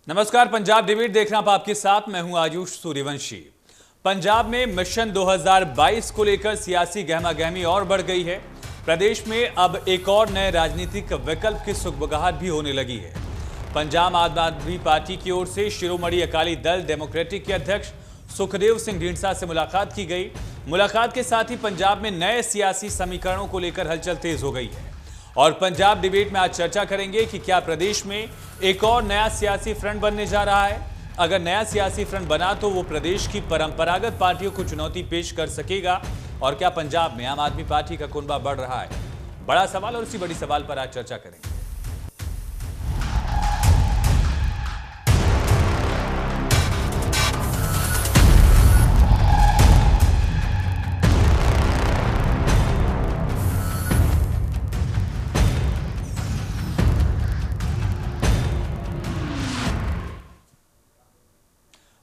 नमस्कार, पंजाब डिबेट देखना आप आपके साथ। मैं हूं आयुष सूर्यवंशी। पंजाब में मिशन 2022 को लेकर सियासी गहमागहमी और बढ़ गई है। प्रदेश में अब एक और नए राजनीतिक विकल्प की सुगबुगाहट भी होने लगी है। पंजाब आम आदमी पार्टी की ओर से शिरोमणि अकाली दल डेमोक्रेटिक के अध्यक्ष सुखदेव सिंह ढींडसा से मुलाकात की गई। मुलाकात के साथ ही पंजाब में नए सियासी समीकरणों को लेकर हलचल तेज हो गई है। और पंजाब डिबेट में आज चर्चा करेंगे कि क्या प्रदेश में एक और नया सियासी फ्रंट बनने जा रहा है। अगर नया सियासी फ्रंट बना तो वो प्रदेश की परंपरागत पार्टियों को चुनौती पेश कर सकेगा। और क्या पंजाब में आम आदमी पार्टी का कुनबा बढ़ रहा है? बड़ा सवाल, और इसी बड़ी सवाल पर आज चर्चा करेंगे।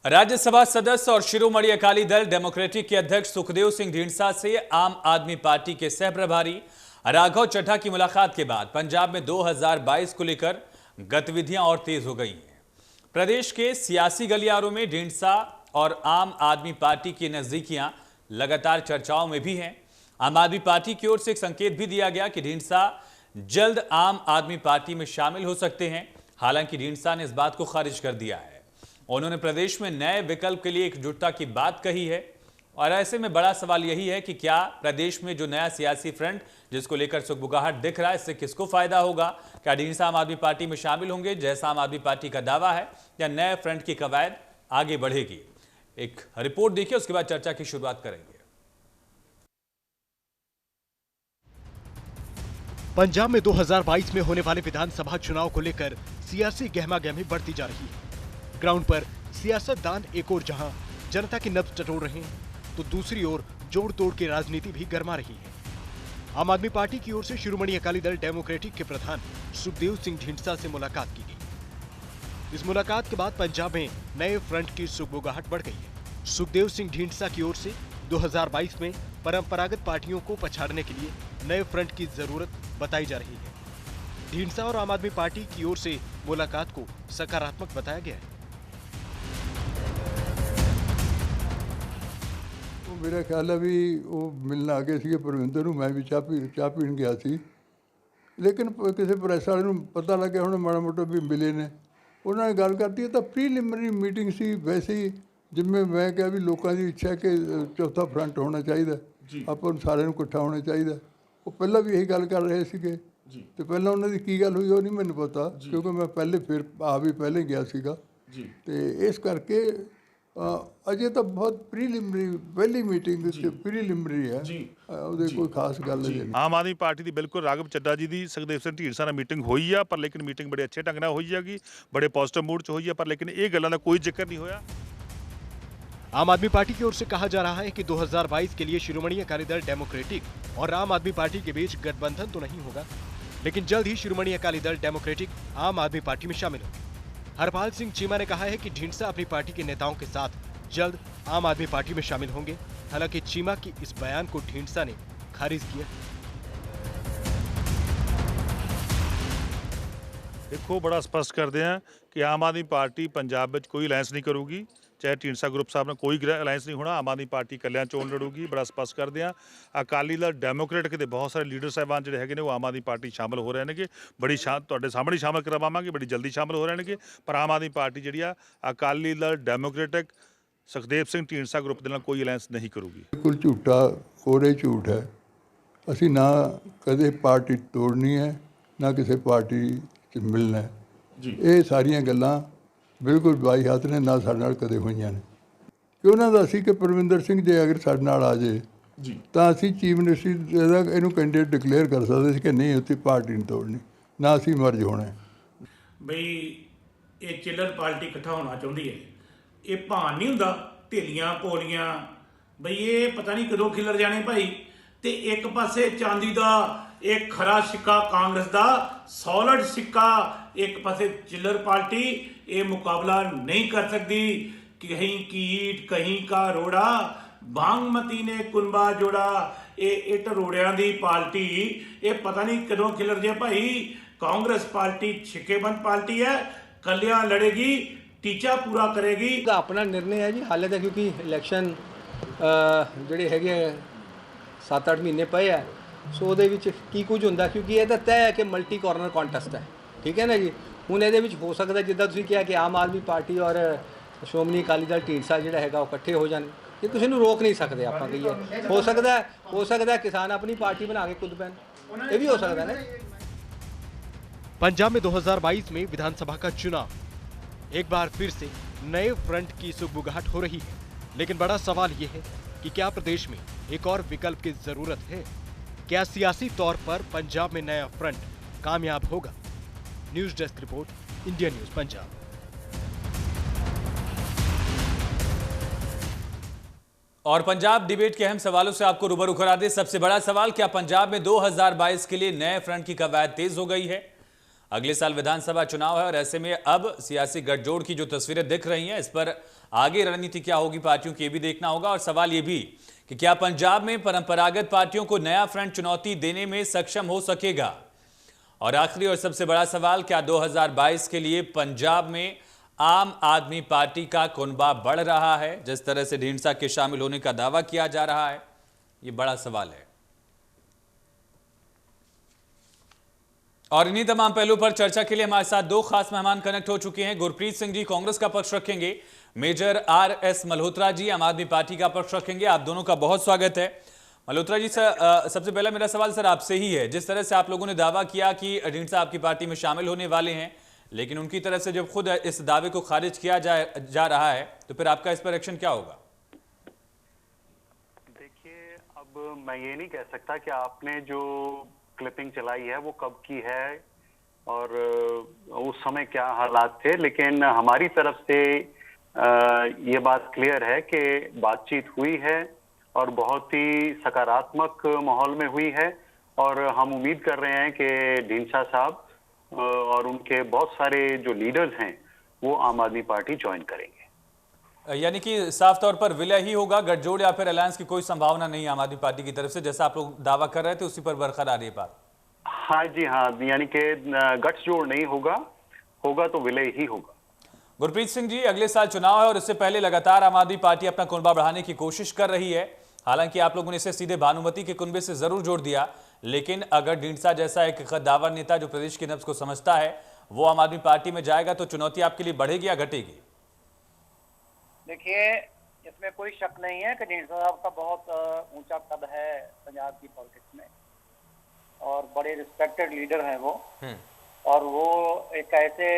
राज्यसभा सदस्य और शिरोमणि अकाली दल डेमोक्रेटिक के अध्यक्ष सुखदेव सिंह ढींडसा से आम आदमी पार्टी के सह प्रभारी राघव चड्ढा की मुलाकात के बाद पंजाब में 2022 को लेकर गतिविधियां और तेज हो गई हैं। प्रदेश के सियासी गलियारों में ढींडसा और आम आदमी पार्टी की नजदीकियां लगातार चर्चाओं में भी हैं। आम आदमी पार्टी की ओर से एक संकेत भी दिया गया कि ढींडसा जल्द आम आदमी पार्टी में शामिल हो सकते हैं। हालांकि ढींडसा ने इस बात को खारिज कर दिया है। उन्होंने प्रदेश में नए विकल्प के लिए एकजुटता की बात कही है। और ऐसे में बड़ा सवाल यही है कि क्या प्रदेश में जो नया सियासी फ्रंट जिसको लेकर सुगबुगाहट दिख रहा है, इससे किसको फायदा होगा? क्या ढींडसा आम आदमी पार्टी में शामिल होंगे जैसा आम आदमी पार्टी का दावा है, या नए फ्रंट की कवायद आगे बढ़ेगी? एक रिपोर्ट देखिए, उसके बाद चर्चा की शुरुआत करेंगे। पंजाब में 2022 में होने वाले विधानसभा चुनाव को लेकर सियासी गहमागहमी बढ़ती जा रही है। ग्राउंड पर सियासतदान एक ओर जहां जनता की नब्ज टटोल रहे हैं, तो दूसरी ओर जोड़ तोड़ की राजनीति भी गरमा रही है। आम आदमी पार्टी की ओर से शिरोमणि अकाली दल डेमोक्रेटिक के प्रधान सुखदेव सिंह ढींडसा से मुलाकात की गई। इस मुलाकात के बाद पंजाब में नए फ्रंट की सुगबुगाहट बढ़ गई है। सुखदेव सिंह ढींडसा की ओर से 2022 में परंपरागत पार्टियों को पछाड़ने के लिए नए फ्रंट की जरूरत बताई जा रही है। ढींडसा और आम आदमी पार्टी की ओर से मुलाकात को सकारात्मक बताया गया है। मेरा ख्याल है भी वो मिलना आ गए थे परविंदर ਨੂੰ। मैं भी ਚਾਹ ਪੀਣ ਗਿਆ ਸੀ, लेकिन किसी ਪ੍ਰੈਸ ਵਾਲੇ ਨੂੰ पता लग गया ਹੁਣ ਮਾੜਾ ਮੋਟਾ भी मिले ने। ਉਹਨਾਂ ਨੇ ਗੱਲ ਕਰਤੀ, ਤਾਂ ਪ੍ਰੀਲਿਮਿਨਰੀ ਮੀਟਿੰਗ ਸੀ। ਵੈਸੇ ਹੀ ਜਿਵੇਂ ਮੈਂ ਕਿਹਾ ਵੀ ਲੋਕਾਂ ਦੀ ਇੱਛਾ ਕਿ ਚੌਥਾ ਫਰੰਟ ਹੋਣਾ ਚਾਹੀਦਾ, ਆਪਾਂ ਨੂੰ ਸਾਰਿਆਂ ਨੂੰ ਇਕੱਠਾ ਹੋਣਾ ਚਾਹੀਦਾ। ਉਹ ਪਹਿਲਾਂ ਵੀ ਇਹੀ ਗੱਲ ਕਰ ਰਹੇ ਸੀਗੇ ਤੇ ਪਹਿਲਾਂ ਉਹਨਾਂ ਦੀ ਕੀ ਗੱਲ ਹੋਈ ਉਹ ਨਹੀਂ ਮੈਨੂੰ ਪਤਾ, ਕਿਉਂਕਿ ਮੈਂ ਪਹਿਲੇ ਫਿਰ ਵੀ ਪਹਿਲੇ ਗਿਆ ਸੀਗਾ ਤੇ ਇਸ ਕਰਕੇ अजे तो बहुत प्रीलिमिनरी पहली मीटिंग प्रीलिमिनरी है जी। कोई खास गल नहीं। आम आदमी पार्टी की बिल्कुल राघव चड्ढा जी की सुखदेव सिंह ढींडसा नाल मीटिंग हुई है, पर लेकिन मीटिंग बड़े अच्छे ढंग नाल हुई हैगी, बड़े पॉजिटिव मूड च हुई है, पर लेकिन ये गल्लां दा कोई जिक्र नहीं होया। आम आदमी पार्टी की ओर से कहा जा रहा है कि 2022 के लिए शिरोमणि अकाली दल डेमोक्रेटिक और आम आदमी पार्टी के बीच गठबंधन तो नहीं होगा, लेकिन जल्द ही शिरोमणि अकाली दल डेमोक्रेटिक आम आदमी पार्टी में शामिल होगी। हरपाल सिंह चीमा ने कहा है कि ढींडसा अपनी पार्टी के नेताओं के साथ जल्द आम आदमी पार्टी में शामिल होंगे। हालांकि चीमा की इस बयान को ढींडसा ने खारिज किया। देखो, बड़ा स्पष्ट करते हैं कि आम आदमी पार्टी पंजाब में कोई अलायंस नहीं करूगी, चाहे ढींडसा ग्रुप साहब ने कोई अलायंस नहीं होना। आम आदमी पार्टी कल्याण चोन लड़ूगी, बड़ा स्पष्ट करते हैं। अकाली दल डेमोक्रेटिक के बहुत सारे लीडर साहबान जो है वो आम आदमी पार्टी शामिल हो रहे हैं, बड़ी तुहाडे सामने शामिल करवावांगे, बड़ी जल्दी शामिल हो रहे हैं। पर आम आदमी पार्टी जी अकाली दल डेमोक्रेटिक सुखदेव सिंह ढींडसा ग्रुप के कोई अलायंस नहीं करूगी। बिल्कुल झूठा कोरे झूठ है। असी ना कदे पार्टी तोड़नी है, ना किसी पार्टी च मिलना है जी। ये सारिया गल्लां बिल्कुल बाई हाथ ने, ना साडे नाल कदे होईयां ने। कि उन्हां दा सी कि परविंदर सिंह जे अगर साडे नाल आ जाए तो असी चीफ मिनिस्टर दा इहनूं कैंਡੀਡੇਟ डिकलेयर कर सकते सी कि नहीं उत्थे पार्टी नहीं तोड़नी, ना असी मर्ज होना है। बई ये चिल्लर पार्टी इकट्ठा होना चाहुंदी है, ये भान नहीं हुंदा ढिलियां पोलियां, बई ये पता नहीं कदों खिलर जाने भाई। ते एक पासे चांदी दा एक खरा सिक्का कांग्रेस दा सॉलिड सिक्का, एक पासे चिल्लर पार्टी, ये मुकाबला नहीं कर सकती। कहीं कीट कहीं का रोड़ा, बांगमती ने कुनबा जोड़ा। ये इट रोड़ियां दी पार्टी ये पता नहीं कदों खिलर जाए भाई। कांग्रेस पार्टी छिकेबंद पार्टी है, कल्याण लड़ेगी, टीचा पूरा करेगी। ਦਾ ਆਪਣਾ ਨਿਰਣੇ ਹੈ ਜੀ ਹਾਲੇ ਤਾਂ, ਕਿਉਂਕਿ ਇਲੈਕਸ਼ਨ ਜਿਹੜੇ ਹੈਗੇ 7-8 ਮਹੀਨੇ ਪਏ ਆ, ਸੋ ਉਹਦੇ ਵਿੱਚ ਕੀ ਕੁਝ ਹੁੰਦਾ, ਕਿਉਂਕਿ ਇਹ ਤਾਂ ਤੈਅ ਹੈ ਕਿ ਮਲਟੀ ਕਾਰਨਰ ਕੰਟੈਸਟ ਹੈ, ਠੀਕ ਹੈ ਨਾ ਜੀ। ਹੁਣ ਇਹਦੇ ਵਿੱਚ ਹੋ ਸਕਦਾ ਜਿੱਦਾਂ ਤੁਸੀਂ ਕਿਹਾ ਕਿ ਆਮ ਆਦਮੀ ਪਾਰਟੀ ਔਰ ਸ਼੍ਰੋਮਣੀ ਅਕਾਲੀ ਦਲ ਢੀਂਡਸਾ ਜਿਹੜਾ ਹੈਗਾ ਉਹ ਇਕੱਠੇ ਹੋ ਜਾਣ, ਇਹ ਤੁਸੀਂ ਇਹਨੂੰ ਰੋਕ ਨਹੀਂ ਸਕਦੇ ਆਪਾਂ ਕਹੀਏ। ਹੋ ਸਕਦਾ ਕਿਸਾਨ ਆਪਣੀ ਪਾर्टी बना के खुद पैन, ये भी हो सकता है ना। पंजाब में 2022 में विधानसभा का चुनाव, एक बार फिर से नए फ्रंट की सुगबुगाहट हो रही है, लेकिन बड़ा सवाल यह है कि क्या प्रदेश में एक और विकल्प की जरूरत है? क्या सियासी तौर पर पंजाब में नया फ्रंट कामयाब होगा? News desk report, India news Punjab. और पंजाब डिबेट के अहम सवालों से आपको रूबरू करा दे। सबसे बड़ा सवाल, क्या पंजाब में 2022 के लिए नए फ्रंट की कवायद तेज हो गई है? अगले साल विधानसभा चुनाव है और ऐसे में अब सियासी गठजोड़ की जो तस्वीरें दिख रही हैं, इस पर आगे रणनीति क्या होगी पार्टियों की, ये भी देखना होगा। और सवाल ये भी कि क्या पंजाब में परंपरागत पार्टियों को नया फ्रंट चुनौती देने में सक्षम हो सकेगा? और आखिरी और सबसे बड़ा सवाल, क्या 2022 के लिए पंजाब में आम आदमी पार्टी का कुनबा बढ़ रहा है? जिस तरह से ढींडसा के शामिल होने का दावा किया जा रहा है, यह बड़ा सवाल है। और इन्हीं तमाम पहलुओं पर चर्चा के लिए हमारे साथ दो खास मेहमान कनेक्ट हो चुके हैं। गुरप्रीत सिंह जी कांग्रेस का पक्ष रखेंगे, मेजर RS मल्होत्रा जी आम आदमी पार्टी का पक्ष रखेंगे। आप दोनों का बहुत स्वागत है। मल्होत्रा जी सर, सबसे पहला मेरा सवाल सर आपसे ही है। जिस तरह से आप लोगों ने दावा किया कि ढींडसा आपकी पार्टी में शामिल होने वाले हैं, लेकिन उनकी तरफ से जब खुद इस दावे को खारिज किया जा रहा है, तो फिर आपका इस पर एक्शन क्या होगा? देखिए, अब मैं ये नहीं कह सकता कि आपने जो क्लिपिंग चलाई है वो कब की है और उस समय क्या हालात थे, लेकिन हमारी तरफ से ये बात क्लियर है कि बातचीत हुई है और बहुत ही सकारात्मक माहौल में हुई है और हम उम्मीद कर रहे हैं कि ढींडसा साहब और उनके बहुत सारे जो लीडर्स हैं वो आम आदमी पार्टी ज्वाइन करेंगे। यानी कि साफ तौर पर विलय ही होगा, गठजोड़ या फिर अलायंस की कोई संभावना नहीं आम आदमी पार्टी की तरफ से, जैसा आप लोग दावा कर रहे थे उसी पर बरकरार ये बात? हाँ जी हाँ, यानी कि गठजोड़ नहीं होगा तो विलय ही होगा। गुरप्रीत सिंह जी, अगले साल चुनाव है और इससे पहले लगातार आम आदमी पार्टी अपना कुनबा बढ़ाने की कोशिश कर रही है। हालांकि आप लोगों ने इसे सीधे भानुमति के कुनबे से जरूर जोड़ दिया, लेकिन अगर ढींडसा जैसा एक कद्दावर नेता जो प्रदेश की नब्ज को समझता है वो आम आदमी पार्टी में जाएगा, तो चुनौती आपके लिए बढ़ेगी या घटेगी? देखिए, इसमें कोई शक नहीं है कि ढींडसा साहब का बहुत ऊंचा कद है पंजाब की पॉलिटिक्स में और बड़े रिस्पेक्टेड लीडर हैं वो। और वो एक ऐसे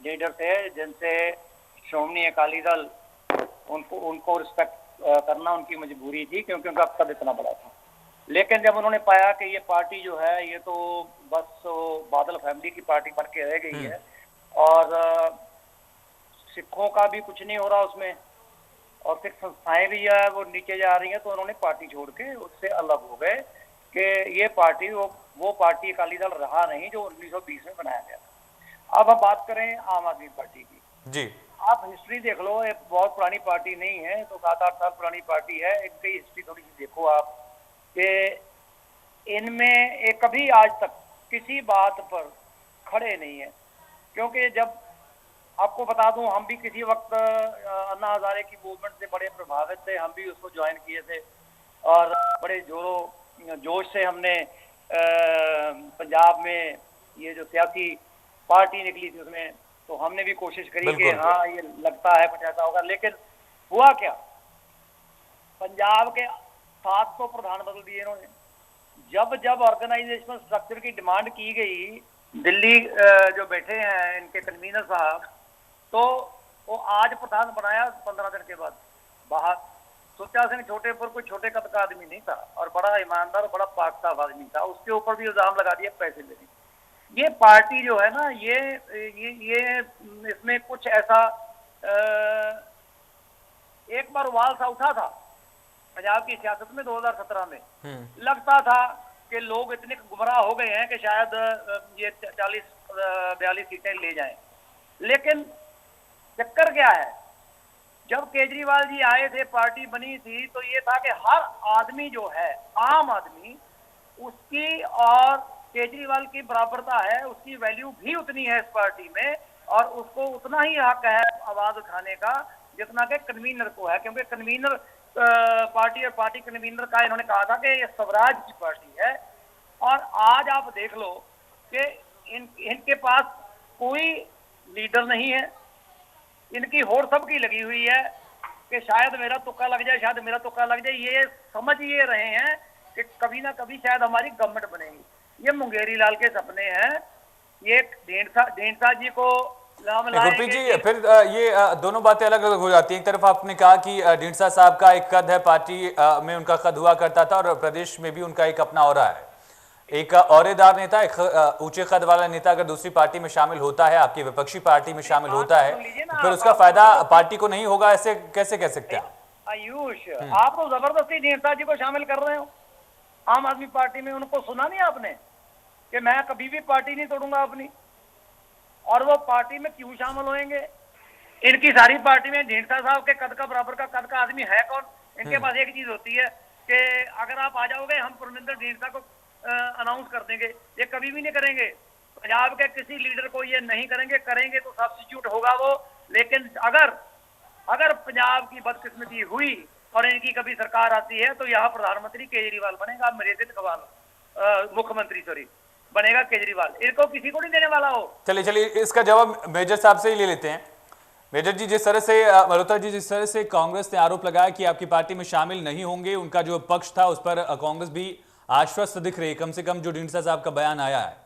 लीडर थे जिनसे श्रोमणी अकाली दल उनको रिस्पेक्ट करना उनकी मजबूरी थी, क्योंकि उनका कद इतना बड़ा था। लेकिन जब उन्होंने पाया कि ये पार्टी जो है ये तो बस बादल फैमिली की पार्टी बन के रह गई है और सिखों का भी कुछ नहीं हो रहा उसमें और सिख संस्थाएं भी है वो नीचे जा रही हैं, तो उन्होंने पार्टी छोड़ के उससे अलग हो गए कि ये पार्टी वो पार्टी अकाली दल रहा नहीं जो 1920 में बनाया गया था। अब हम बात करें आम आदमी पार्टी की जी, आप हिस्ट्री देख लो, एक बहुत पुरानी पार्टी नहीं है, तो 7-8 साल पुरानी पार्टी है। इनकी हिस्ट्री थोड़ी सी देखो आप कि इनमें एक कभी आज तक किसी बात पर खड़े नहीं है। क्योंकि जब आपको बता दूं, हम भी किसी वक्त अन्ना हजारे की मूवमेंट से बड़े प्रभावित थे, हम भी उसको ज्वाइन किए थे और बड़े जोश से हमने पंजाब में ये जो सियासी पार्टी निकली थी उसमें तो हमने भी कोशिश करी कि हाँ ये लगता है कुछ ऐसा होगा। लेकिन हुआ क्या, पंजाब के 700 प्रधान बदल दिए इन्होंने। जब ऑर्गेनाइजेशनल स्ट्रक्चर की डिमांड की गई, दिल्ली जो बैठे हैं इनके कन्वीनर साहब, तो वो आज प्रधान बनाया 15 दिन के बाद बाहर। सुच्चा सिंह छोटेपुर कोई छोटे कद का आदमी नहीं था और बड़ा ईमानदार बड़ा पाक साफ आदमी था, उसके ऊपर भी इल्जाम लगा दिया पैसे लेने। ये पार्टी जो है ना ये इसमें कुछ ऐसा एक बार उबाल सा उठा था पंजाब की सियासत में 2017 में। लगता था कि लोग इतने गुमराह हो गए हैं कि शायद ये 40-42 सीटें ले जाएं। लेकिन चक्कर क्या है, जब केजरीवाल जी आए थे, पार्टी बनी थी, तो ये था कि हर आदमी जो है, आम आदमी, उसकी और केजरीवाल की बराबरता है, उसकी वैल्यू भी उतनी है इस पार्टी में और उसको उतना ही हक है आवाज उठाने का जितना कि कन्वीनर को है, क्योंकि कन्वीनर पार्टी और पार्टी कन्वीनर का इन्होंने कहा था कि ये स्वराज की पार्टी है। और आज आप देख लो कि इनके पास कोई लीडर नहीं है, इनकी होड़ सबकी लगी हुई है कि शायद मेरा तुक्का लग जाए, शायद मेरा तुक्का लग जाए। ये समझ ये रहे हैं कि कभी ना कभी शायद हमारी गवर्नमेंट बनेगी। ये मुंगेरी लाल के सपने हैं। ये ढींडसा जी को गुरप्रीत जी, फिर ये दोनों बातें अलग अलग हो जाती हैं। एक तरफ आपने कहा कि ढींडसा साहब का एक कद है, पार्टी में उनका कद हुआ करता था और प्रदेश में भी उनका एक अपना औरा है, एक औरेदार नेता, एक ऊंचे कद वाला नेता अगर दूसरी पार्टी में शामिल होता है, आपकी विपक्षी पार्टी में शामिल होता है, फिर उसका फायदा पार्टी को नहीं होगा, ऐसे कैसे कह सकते हैं? आयुष, आप तो जबरदस्ती ढींडसा जी को शामिल कर रहे हो आम आदमी पार्टी में। उनको सुना नहीं आपने कि मैं कभी भी पार्टी नहीं तोड़ूंगा अपनी, और वो पार्टी में क्यों शामिल होंगे? इनकी सारी पार्टी में ढींडसा साहब के कद का बराबर का कद का आदमी है कौन? इनके पास एक चीज होती है कि अगर आप आ जाओगे हम परमिंदर ढींडसा को अनाउंस कर देंगे। ये कभी भी नहीं करेंगे, पंजाब के किसी लीडर को ये नहीं करेंगे, करेंगे तो सब्स्टिट्यूट होगा वो। लेकिन अगर पंजाब की बदकिस्मती हुई और इनकी कभी सरकार आती है तो यहाँ प्रधानमंत्री केजरीवाल बनेगा, मुख्यमंत्री सॉरी बनेगा केजरीवाल। इनको किसी को नहीं देने वाला हो। चलिए इसका जवाब मेजर साहब से ही ले लेते हैं। मेजर जी, जिस तरह से मल्होत्रा जी, जिस तरह से कांग्रेस ने आरोप लगाया कि आपकी पार्टी में शामिल नहीं होंगे, उनका जो पक्ष था उस पर कांग्रेस भी आश्वस्त दिख रही है, कम से कम जो ढींडसा साहब का बयान आया है।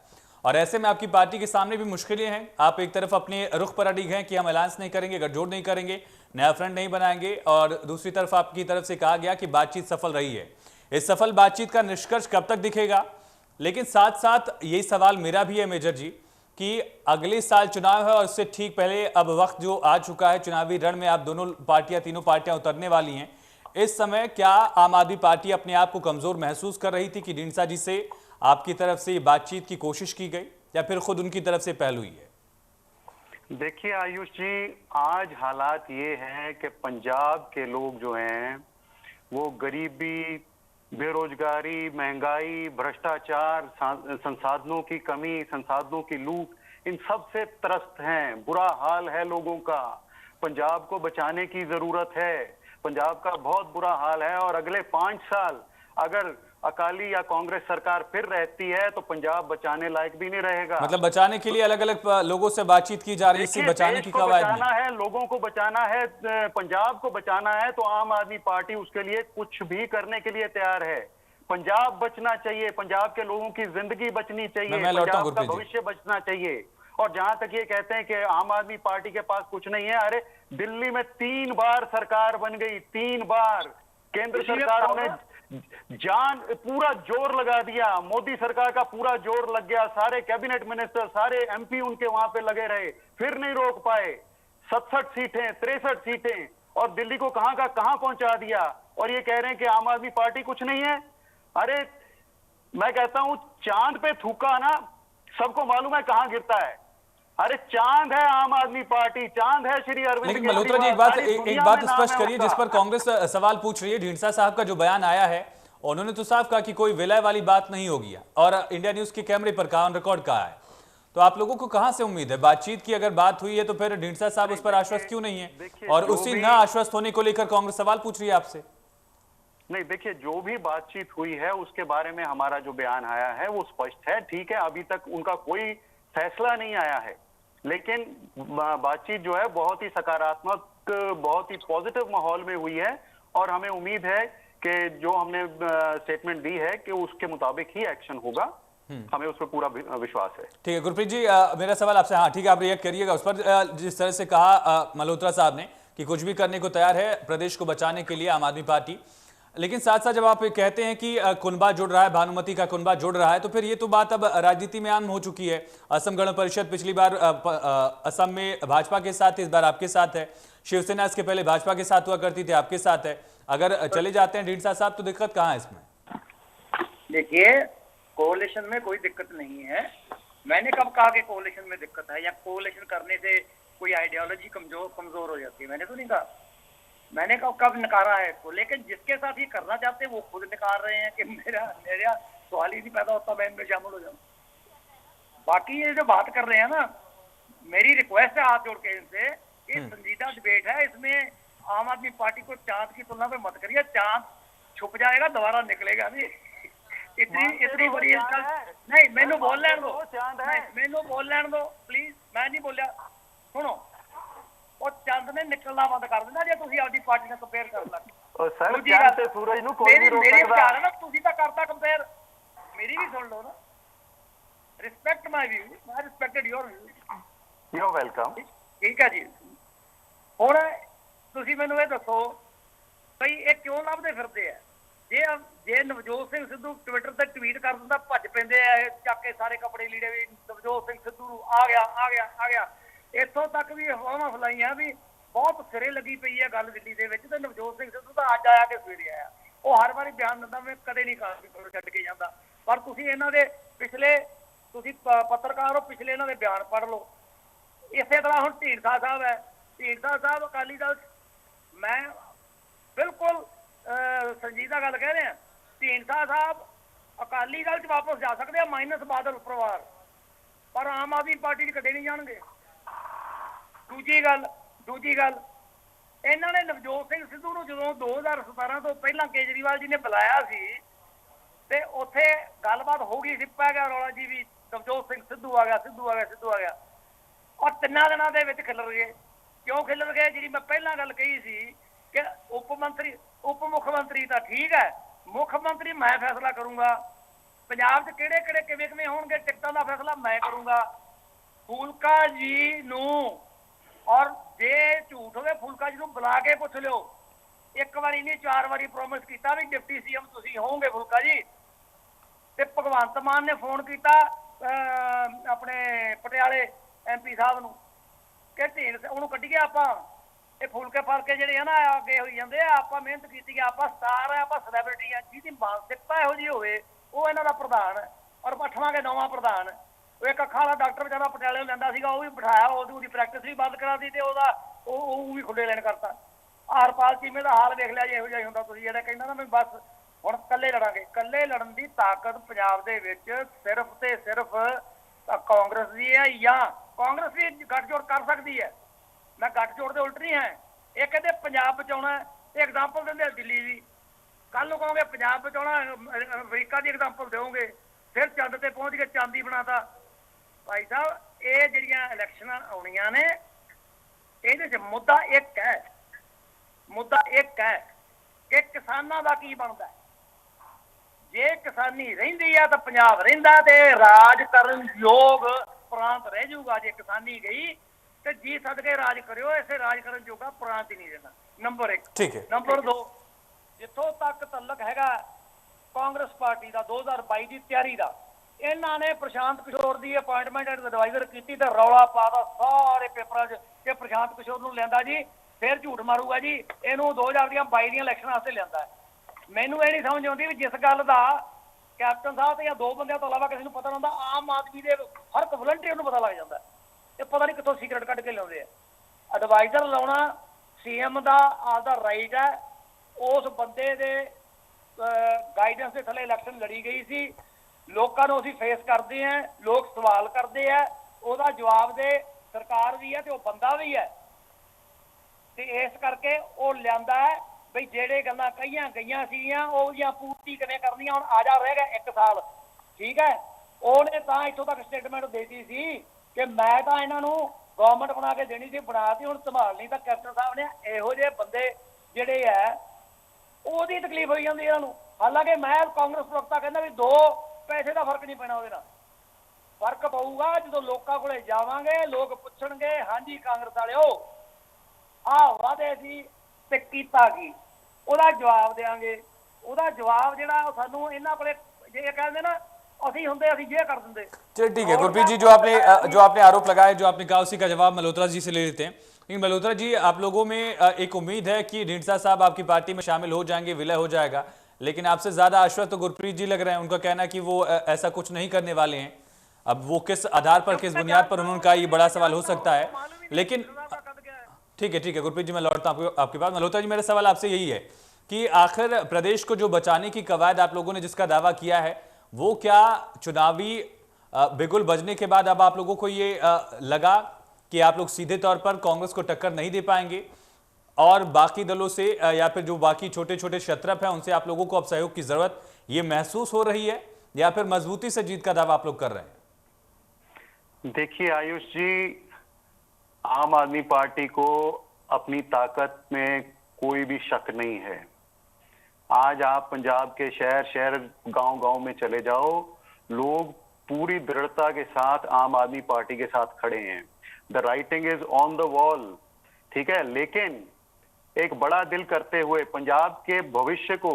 और ऐसे में आपकी पार्टी के सामने भी मुश्किलें हैं। आप एक तरफ अपने रुख पर अड़िग हैं कि हम अलायंस नहीं करेंगे, गठजोड़ नहीं करेंगे, नया फ्रंट नहीं बनाएंगे, और दूसरी तरफ आपकी तरफ से कहा गया कि बातचीत सफल रही है। इस सफल बातचीत का निष्कर्ष कब तक दिखेगा? लेकिन साथ साथ यही सवाल मेरा भी है मेजर जी कि अगले साल चुनाव है और उससे ठीक पहले अब वक्त जो आ चुका है, चुनावी रण में आप दोनों पार्टियां, तीनों पार्टियां उतरने वाली हैं। इस समय क्या आम आदमी पार्टी अपने आप को कमजोर महसूस कर रही थी कि ढींडसा जी से आपकी तरफ से बातचीत की कोशिश की गई, या फिर खुद उनकी तरफ से पहल हुई है? देखिए आयुष जी, आज हालात ये हैं कि पंजाब के लोग जो हैं वो गरीबी, बेरोजगारी, महंगाई, भ्रष्टाचार, संसाधनों की कमी, संसाधनों की लूट, इन सब से त्रस्त हैं। बुरा हाल है लोगों का। पंजाब को बचाने की जरूरत है। पंजाब का बहुत बुरा हाल है और अगले 5 साल अगर अकाली या कांग्रेस सरकार फिर रहती है तो पंजाब बचाने लायक भी नहीं रहेगा। मतलब बचाने के लिए अलग अलग लोगों से बातचीत की जा रही है, बचाने की कवायद बचाना है, लोगों को बचाना है, पंजाब को बचाना है, तो आम आदमी पार्टी उसके लिए कुछ भी करने के लिए तैयार है। पंजाब बचना चाहिए, पंजाब के लोगों की जिंदगी बचनी चाहिए, पंजाब का भविष्य बचना चाहिए। और जहां तक ये कहते हैं कि आम आदमी पार्टी के पास कुछ नहीं है, अरे दिल्ली में 3 बार सरकार बन गई, 3 बार केंद्र सरकारों ने पूरा जोर लगा दिया, मोदी सरकार का पूरा जोर लग गया, सारे कैबिनेट मिनिस्टर, सारे एमपी उनके वहां पे लगे रहे, फिर नहीं रोक पाए। 67 सीटें, 63 सीटें, और दिल्ली को कहां का कहां पहुंचा दिया। और ये कह रहे हैं कि आम आदमी पार्टी कुछ नहीं है। अरे मैं कहता हूं चांद पे थूका ना, सबको मालूम है कहां गिरता है। अरे चांद है आम आदमी पार्टी, चांद है श्री अरविंद। लेकिन मल्होत्रा जी, एक बात स्पष्ट करिए जिस पर कांग्रेस सवाल पूछ रही है। ढींडसा साहब का जो बयान आया है, उन्होंने तो साफ कहा कि कोई विलय वाली बात नहीं होगी, और इंडिया न्यूज के कैमरे पर कहा, ऑन रिकॉर्ड कहा है। तो आप लोगों को कहां से उम्मीद है? बातचीत की अगर बात हुई है तो फिर ढींडसा साहब उस पर आश्वस्त क्यों नहीं है? और उसी न आश्वस्त होने को लेकर कांग्रेस सवाल पूछ रही है आपसे। नहीं, देखिए जो भी बातचीत हुई है उसके बारे में हमारा जो बयान आया है वो स्पष्ट है। ठीक है, अभी तक उनका कोई फैसला नहीं आया है, लेकिन बातचीत जो है बहुत ही सकारात्मक, बहुत ही पॉजिटिव माहौल में हुई है। और हमें उम्मीद है कि जो हमने स्टेटमेंट दी है कि उसके मुताबिक ही एक्शन होगा। हमें उस पर पूरा विश्वास है। ठीक है गुरप्रीत जी, मेरा सवाल आपसे, हाँ ठीक है, आप रिएक्ट करिएगा उस पर। जिस तरह से कहा मल्होत्रा साहब ने कि कुछ भी करने को तैयार है प्रदेश को बचाने के लिए आम आदमी पार्टी, लेकिन साथ साथ जब आप कहते हैं कि कुनबा जुड़ रहा है, भानुमति का कुनबा जुड़ रहा है, तो फिर ये तो बात अब राजनीति में आम हो चुकी है। असम गण परिषद पिछली बार असम में भाजपा के साथ, इस बार आपके साथ है। शिवसेना इसके पहले भाजपा के साथ हुआ करती थी, आपके साथ है। अगर चले जाते हैं ढींडसा साहब तो दिक्कत कहाँ है इसमें? देखिए, कोalition में कोई दिक्कत नहीं है। मैंने कब कहा कि कोalition में दिक्कत है या कोalition करने से कोई आइडियोलॉजी कमजोर हो जाती है? मैंने तो नहीं कहा। मैंने कब नकारा है इसको। लेकिन जिसके साथ ये करना चाहते हैं वो खुद नकार रहे हैं कि मेरा सवाल ही नहीं पैदा होता मैं इनमें शामिल हो जाऊं। बाकी ये जो बात कर रहे हैं ना, मेरी रिक्वेस्ट है हाथ जोड़ के इनसे, ये संजीदा डिबेट है, इसमें आम आदमी पार्टी को चांद की तुलना में मत करिए। चांद छुप जाएगा, दोबारा निकलेगा नहीं। इतनी बड़ी नहीं, मैनू बोल लैन दो, मैनू बोल लैन दो प्लीज, मैं नहीं बोलिया। सुनो, और चंद ने निकलना बंद कर देना जे तुसी आपदी पार्टी ने कंपेयर कर लग। सर चांद ते सूरज नू कोई नहीं रोक सकदा। मेरी विचार है ना, तुसी तां करता कंपेयर, मेरी भी सुन लो ना। Respect my view, I respected your view. You welcome. ठीक है जी। हुण तुसी मैनू ये दसो भई ये क्यों लभदे फिरदे आ? जे नवजोत सिंह सिद्धू ट्विटर ते ट्वीट कर दिंदा, भज पैंदे आ ਚੱਕ के सारे कपड़े लीड़े भी नवजोत सिंह सिद्धू आ गया आ गया आ गया। इत्थों तक भी अफवाहां फैलाइयां भी बहुत सिरे लगी पई है गल दिल्ली दे विच, ते नवजोत सिंह सिद्धू तां अज आया कि सवेरे आया। ਉਹ हर वारी बयान दिंदा, मैं कदे नहीं कांग्रेस को छड्ड के ਜਾਂਦਾ। पर ਤੁਸੀਂ ਇਹਨਾਂ ਦੇ ਪਿਛਲੇ, ਤੁਸੀਂ ਪੱਤਰਕਾਰ ਹੋ, ਪਿਛਲੇ ਇਹਨਾਂ ਦੇ ਬਿਆਨ ਪੜ੍ਹ ਲਓ। ਇਸੇ ਤਰ੍ਹਾਂ ਹੁਣ ਢੀਂਡਸਾ ਸਾਹਿਬ ਹੈ, ਢੀਂਡਸਾ ਸਾਹਿਬ ਅਕਾਲੀ ਦਲ, ਮੈਂ ਬਿਲਕੁਲ ਸੰਜੀਦਾ ਗੱਲ ਕਹਿ ਰਿਹਾ, ਢੀਂਡਸਾ ਸਾਹਿਬ ਅਕਾਲੀ ਦਲ 'ਚ ਵਾਪਸ ਜਾ ਸਕਦੇ ਆ ਮਾਈਨਸ ਬਾਦਲ ਪਰਿਵਾਰ, ਪਰ ਆਮ ਆਦਮੀ ਪਾਰਟੀ 'ਚ ਕਦੇ ਨਹੀਂ ਜਾਣਗੇ। ਦੂਜੀ ਗੱਲ ਇਹਨਾਂ ਨੇ ਨਵਜੋਤ ਸਿੰਘ ਸਿੱਧੂ ਨੂੰ ਜਦੋਂ 2017 ਤੋਂ ਪਹਿਲਾਂ ਕੇਜਰੀਵਾਲ ਜੀ ਨੇ ਬੁਲਾਇਆ ਸੀ ਤੇ ਉੱਥੇ ਗੱਲਬਾਤ ਹੋ ਗਈ ਸੀ, ਪੈ ਗਿਆ ਰੌਲਾ ਜੀ ਵੀ ਨਵਜੋਤ ਸਿੰਘ ਸਿੱਧੂ ਆ ਗਿਆ। ਔਰ ਤਿੰਨਾਂ ਦਿਨਾਂ ਦੇ ਵਿੱਚ ਖਿਲਰ ਗਏ। ਕਿਉਂ ਖਿਲਰ ਗਏ? ਜਿਹੜੀ ਮੈਂ ਪਹਿਲਾਂ ਗੱਲ ਕਹੀ ਸੀ ਕਿ ਉਪ ਮੁੱਖ ਮੰਤਰੀ ਤਾਂ ਠੀਕ ਹੈ, ਮੁੱਖ ਮੰਤਰੀ ਮੈਂ ਫੈਸਲਾ ਕਰੂੰਗਾ, ਪੰਜਾਬ 'ਚ ਕਿਹੜੇ ਕਿਵੇਂ ਹੋਣਗੇ ਟਿਕਟਾਂ ਦਾ ਫੈਸਲਾ ਮੈਂ ਕਰੂੰਗਾ। ਫੂਲਕਾ ਜੀ ਨੂੰ, ਔਰ ਜੇ ਝੂਠ ਹੋਵੇ ਫੂਲਕਾ ਜੀ ਨੂੰ ਬੁਲਾ ਕੇ ਪੁੱਛ ਲਿਓ, ਇੱਕ ਵਾਰੀ ਨਹੀਂ 4 ਵਾਰੀ ਪ੍ਰੋਮਿਸ ਕੀਤਾ ਵੀ ਡਿਪਟੀ ਸੀਐਮ ਤੁਸੀਂ ਹੋਵੋਗੇ ਫੂਲਕਾ ਜੀ। ਤੇ ਭਗਵੰਤ ਮਾਨ ਨੇ ਫੋਨ ਕੀਤਾ ਆਪਣੇ ਪਟਿਆਲੇ ਐਮਪੀ ਸਾਹਿਬ ਨੂੰ ਕਿ ਢੀਂਡਸਾ ਉਹਨੂੰ ਕੱਢੀਏ ਆਪਾਂ, ਇਹ ਫੁਲਕੇ ਫੜ ਕੇ ਜਿਹੜੇ ਆ ਨਾ ਅੱਗੇ ਹੋਈ ਜਾਂਦੇ ਆ, ਆਪਾਂ ਮਿਹਨਤ ਕੀਤੀ, ਆਪਾਂ ਸਟਾਰ ਆ, ਆਪਾਂ ਸੈਲੀਬ੍ਰਿਟੀ ਆ, ਜਿਹਦੀ ਮਾਨਸਿਕਤਾ ਇਹੋ ਜਿਹੀ ਹੋਵੇ ਉਹ ਇਹਨਾਂ ਦਾ ਪ੍ਰਧਾਨ ਹੈ। ਔਰ 8ਵਾਂ ਕੇ 9ਵਾਂ ਪ੍ਰਧਾਨ, ਉਹ ਇੱਕ ਅੱਖਾਂ ਵਾਲਾ ਡਾਕਟਰ ਵਿਚਾਰਾ ਪਟਿਆਲੇ ਨੂੰ ਲੈਂਦਾ ਸੀਗਾ, ਉਹ ਵੀ ਬਿਠਾਇਆ, ਉਹਦੀ ਪ੍ਰੈਕਟਿਸ ਵੀ ਬੰਦ ਕਰਾ ਦਿੱਤੀ ਤੇ ਉਹਦਾ ਉਹ ਵੀ ਖੁੱਲੇ ਲੈਣ ਕਰਤਾ। ਹਰਪਾਲ ਚੀਮੇ ਦਾ ਹਾਲ ਵੇਖ ਲਿਆ ਜੀ, ਇਹੋ ਜਿਹਾ ਹੀ ਹੁੰਦਾ। ਤੁਸੀਂ ਜਿਹੜਾ ਕਹਿੰਦਾ ਨਾ ਮੈਂ ਬਸ ਹੁਣ ਇਕੱਲੇ ਲੜਾਂਗੇ, ਇਕੱਲੇ ਲੜਨ ਦੀ ਤਾਕਤ ਪੰਜਾਬ ਦੇ ਵਿੱਚ ਸਿਰਫ ਤੇ ਸਿਰਫ ਕਾਂਗਰਸ ਦੀ ਹੈ, ਜਾਂ ਕਾਂਗਰਸ ਵੀ ਗੱਠਜੋੜ ਕਰ ਸਕਦੀ ਹੈ। ਮੈਂ ਗੱਠਜੋੜ ਦੇ ਉਲਟ ਨਹੀਂ ਹੈ। ਇਹ ਕਹਿੰਦੇ ਪੰਜਾਬ ਬਚਾਉਣਾ, ਇਹ ਐਗਜ਼ਾਮਪਲ ਦਿੰਦੇ ਆ ਦਿੱਲੀ ਦੀ, ਕੱਲ ਨੂੰ ਕਹੋਗੇ ਪੰਜਾਬ ਬਚਾਉਣਾ, ਅਮਰੀਕਾ ਦੀ ਐਗਜ਼ਾਮਪਲ ਦਿਓਗੇ, ਫਿਰ ਚੰਦ ਤੇ ਪਹੁੰਚ ਕੇ ਚਾਂਦੀ ਬਣਾਤਾ। ਭਾਈ ਸਾਹਿਬ, ਇਹ ਜਿਹੜੀਆਂ ਇਲੈਕਸ਼ਨਾਂ ਆਉਣੀਆਂ ਨੇ, ਇਹਦੇ 'ਚ ਮੁੱਦਾ ਇੱਕ ਹੈ ਕਿ ਕਿਸਾਨਾਂ ਦਾ ਕੀ ਬਣਦਾ। ਜੇ ਕਿਸਾਨੀ ਰਹਿੰਦੀ ਆ ਤਾਂ ਪੰਜਾਬ ਰਹਿੰਦਾ ਤੇ ਰਾਜ ਕਰਨ ਯੋਗ ਪ੍ਰਾਂਤ ਰਹਿ ਜਾਊਗਾ। ਜੇ ਕਿਸਾਨੀ ਗਈ ਤੇ ਜੀ ਸਦਕੇ ਰਾਜ ਕਰਿਓ, ਇਸੇ ਰਾਜ ਕਰਨ ਜੋਗਾ ਪ੍ਰਾਂਤ ਹੀ ਨਹੀਂ ਰਹਿਣਾ। ਨੰਬਰ 1। ਠੀਕ ਹੈ। ਨੰਬਰ 2, ਜਿੱਥੋਂ ਤੱਕ ਤਲਕ ਹੈਗਾ ਕਾਂਗਰਸ ਪਾਰਟੀ ਦਾ 2022 ਦੀ ਤਿਆਰੀ ਦਾ, ਇਹਨਾਂ ਨੇ ਪ੍ਰਸ਼ਾਂਤ ਕਿਸ਼ੋਰ ਦੀ ਅਪਾਇੰਟਮੈਂਟ ਐਡਵਾਈਜ਼ਰ ਕੀਤੀ ਤੇ ਰੌਲਾ ਪਾਦਾ ਸਾਰੇ ਪੇਪਰਾਂ 'ਚ ਕਿ ਪ੍ਰਸ਼ਾਂਤ ਕਿਸ਼ੋਰ ਨੂੰ ਲਿਆਂਦਾ ਜੀ, ਫਿਰ ਝੂਠ ਮਾਰੂਗਾ ਜੀ, ਇਹਨੂੰ 2022 ਦੀਆਂ ਇਲੈਕਸ਼ਨਾਂ ਵਾਸਤੇ ਲਿਆਂਦਾ। ਮੈਨੂੰ ਇਹ ਨਹੀਂ ਸਮਝ ਆਉਂਦੀ ਵੀ ਜਿਸ ਗੱਲ ਦਾ ਕੈਪਟਨ ਸਾਹਿਬ ਤੇ ਜਾਂ 2 ਬੰਦਿਆਂ ਤੋਂ ਇਲਾਵਾ ਕਿਸੇ ਨੂੰ ਪਤਾ ਨਾ ਹੁੰਦਾ, ਆਮ ਆਦਮੀ ਦੇ ਹਰ ਇੱਕ ਵਲੰਟੀਅਰ ਨੂੰ ਪਤਾ ਲੱਗ ਜਾਂਦਾ। ਇਹ ਪਤਾ ਨਹੀਂ ਕਿੱਥੋਂ ਸੀਕਰਟ ਕੱਢ ਕੇ ਲਿਆਉਂਦੇ ਆ। ਐਡਵਾਈਜ਼ਰ ਲਾਉਣਾ ਸੀਐਮ ਦਾ ਆਪਦਾ ਰਾਈਟ ਹੈ। ਉਸ ਬੰਦੇ ਦੇ ਗਾਈਡੈਂਸ ਦੇ ਥੱਲੇ ਇਲੈਕਸ਼ਨ ਲੜੀ ਗਈ ਸੀ। ਲੋਕਾਂ ਨੂੰ ਅਸੀਂ ਫੇਸ ਕਰਦੇ ਹਾਂ, ਲੋਕ ਸਵਾਲ ਕਰਦੇ ਆ, ਉਹਦਾ ਜਵਾਬ ਦੇ ਸਰਕਾਰ ਵੀ ਹੈ ਤੇ ਉਹ ਬੰਦਾ ਵੀ ਹੈ। ਤੇ ਇਸ ਕਰਕੇ ਉਹ ਲਿਆਂਦਾ ਹੈ ਬਈ ਜਿਹੜੇ ਗੱਲਾਂ ਕਹੀਆਂ ਗਈਆਂ ਸੀਗੀਆਂ ਉਹਦੀਆਂ ਪੂਰਤੀ ਕਿਵੇਂ ਕਰਨੀਆਂ। ਹੁਣ ਆ ਜਾ ਰਹਿ ਗਿਆ 1 ਸਾਲ, ਠੀਕ ਹੈ। ਉਹਨੇ ਤਾਂ ਇੱਥੋਂ ਤੱਕ ਸਟੇਟਮੈਂਟ ਦੇਤੀ ਸੀ ਕਿ ਮੈਂ ਤਾਂ ਇਹਨਾਂ ਨੂੰ ਗਵਰਨਮੈਂਟ ਬਣਾ ਕੇ ਦੇਣੀ ਸੀ, ਬਣਾਤੀ, ਹੁਣ ਸੰਭਾਲਣੀ ਤਾਂ ਕੈਪਟਨ ਸਾਹਿਬ ਨੇ। ਇਹੋ ਜਿਹੇ ਬੰਦੇ ਜਿਹੜੇ ਹੈ ਉਹਦੀ ਤਕਲੀਫ ਹੋਈ ਜਾਂਦੀ ਇਹਨਾਂ ਨੂੰ। ਹਾਲਾਂਕਿ ਮੈਂ ਕਾਂਗਰਸ ਪ੍ਰਵਕਤਾ ਕਹਿੰਦਾ ਵੀ 2 ਪੈਸੇ ਦਾ ਫਰਕ ਨਹੀਂ ਪੈਣਾ ਉਹਦੇ ਨਾਲ। ਫਰਕ ਪਊਗਾ ਜਦੋਂ ਲੋਕਾਂ ਕੋਲੇ ਜਾਵਾਂਗੇ, ਲੋਕ ਪੁੱਛਣਗੇ ਹਾਂਜੀ ਕਾਂਗਰਸ ਵਾਲਿਓ ਆਹ ਵਾਅਦੇ ਸੀ ਤੇ ਕੀਤਾ ਕੀ, ਉਹਦਾ ਜਵਾਬ ਦੇਵਾਂਗੇ। ਉਹਦਾ ਜਵਾਬ ਜਿਹੜਾ ਉਹ ਸਾਨੂੰ ਇਹਨਾਂ ਕੋਲੇ ਜੇ ਕਹਿੰਦੇ ਨਾ ਅਸੀਂ ਹੁੰਦੇ ਅਸੀਂ ये कर देंगे। चलिए ठीक है गुरप्रीत जी, जो आपने आरोप लगाया, जो आपने कहा, उसी का जवाब मल्होत्रा जी से ले लेते हैं। लेकिन मल्होत्रा जी, आप लोगों में एक उम्मीद है कि ढींडसा साहब आपकी पार्टी में शामिल हो जाएंगे, विलय हो जाएगा, लेकिन आपसे ज्यादा आश्वस्त तो गुरप्रीत जी लग रहे हैं। उनका कहना कि वो ऐसा कुछ नहीं करने वाले हैं। अब वो किस आधार पर, किस बुनियाद पर उन्होंने कहा, ये बड़ा सवाल हो सकता है। लेकिन ठीक है गुरप्रीत जी, मैं लौटता हूँ आपके पास। मल्होत्रा जी, मेरा सवाल आपसे यही है कि आखिर प्रदेश को जो बचाने की कवायद आप लोगों ने जिसका दावा किया है, वो क्या चुनावी बिगुल बजने के बाद अब आप लोगों को ये लगा कि आप लोग सीधे तौर पर कांग्रेस को टक्कर नहीं दे पाएंगे और बाकी दलों से या फिर जो बाकी छोटे छोटे क्षत्रप हैं उनसे आप लोगों को अब सहयोग की जरूरत ये महसूस हो रही है, या फिर मजबूती से जीत का दावा आप लोग कर रहे हैं? देखिए आयुष जी, आम आदमी पार्टी को अपनी ताकत में कोई भी शक नहीं है। आज आप पंजाब के शहर शहर गांव गांव में चले जाओ, लोग पूरी दृढ़ता के साथ आम आदमी पार्टी के साथ खड़े हैं। The writing is on the wall, ठीक है। लेकिन एक बड़ा दिल करते हुए पंजाब के भविष्य को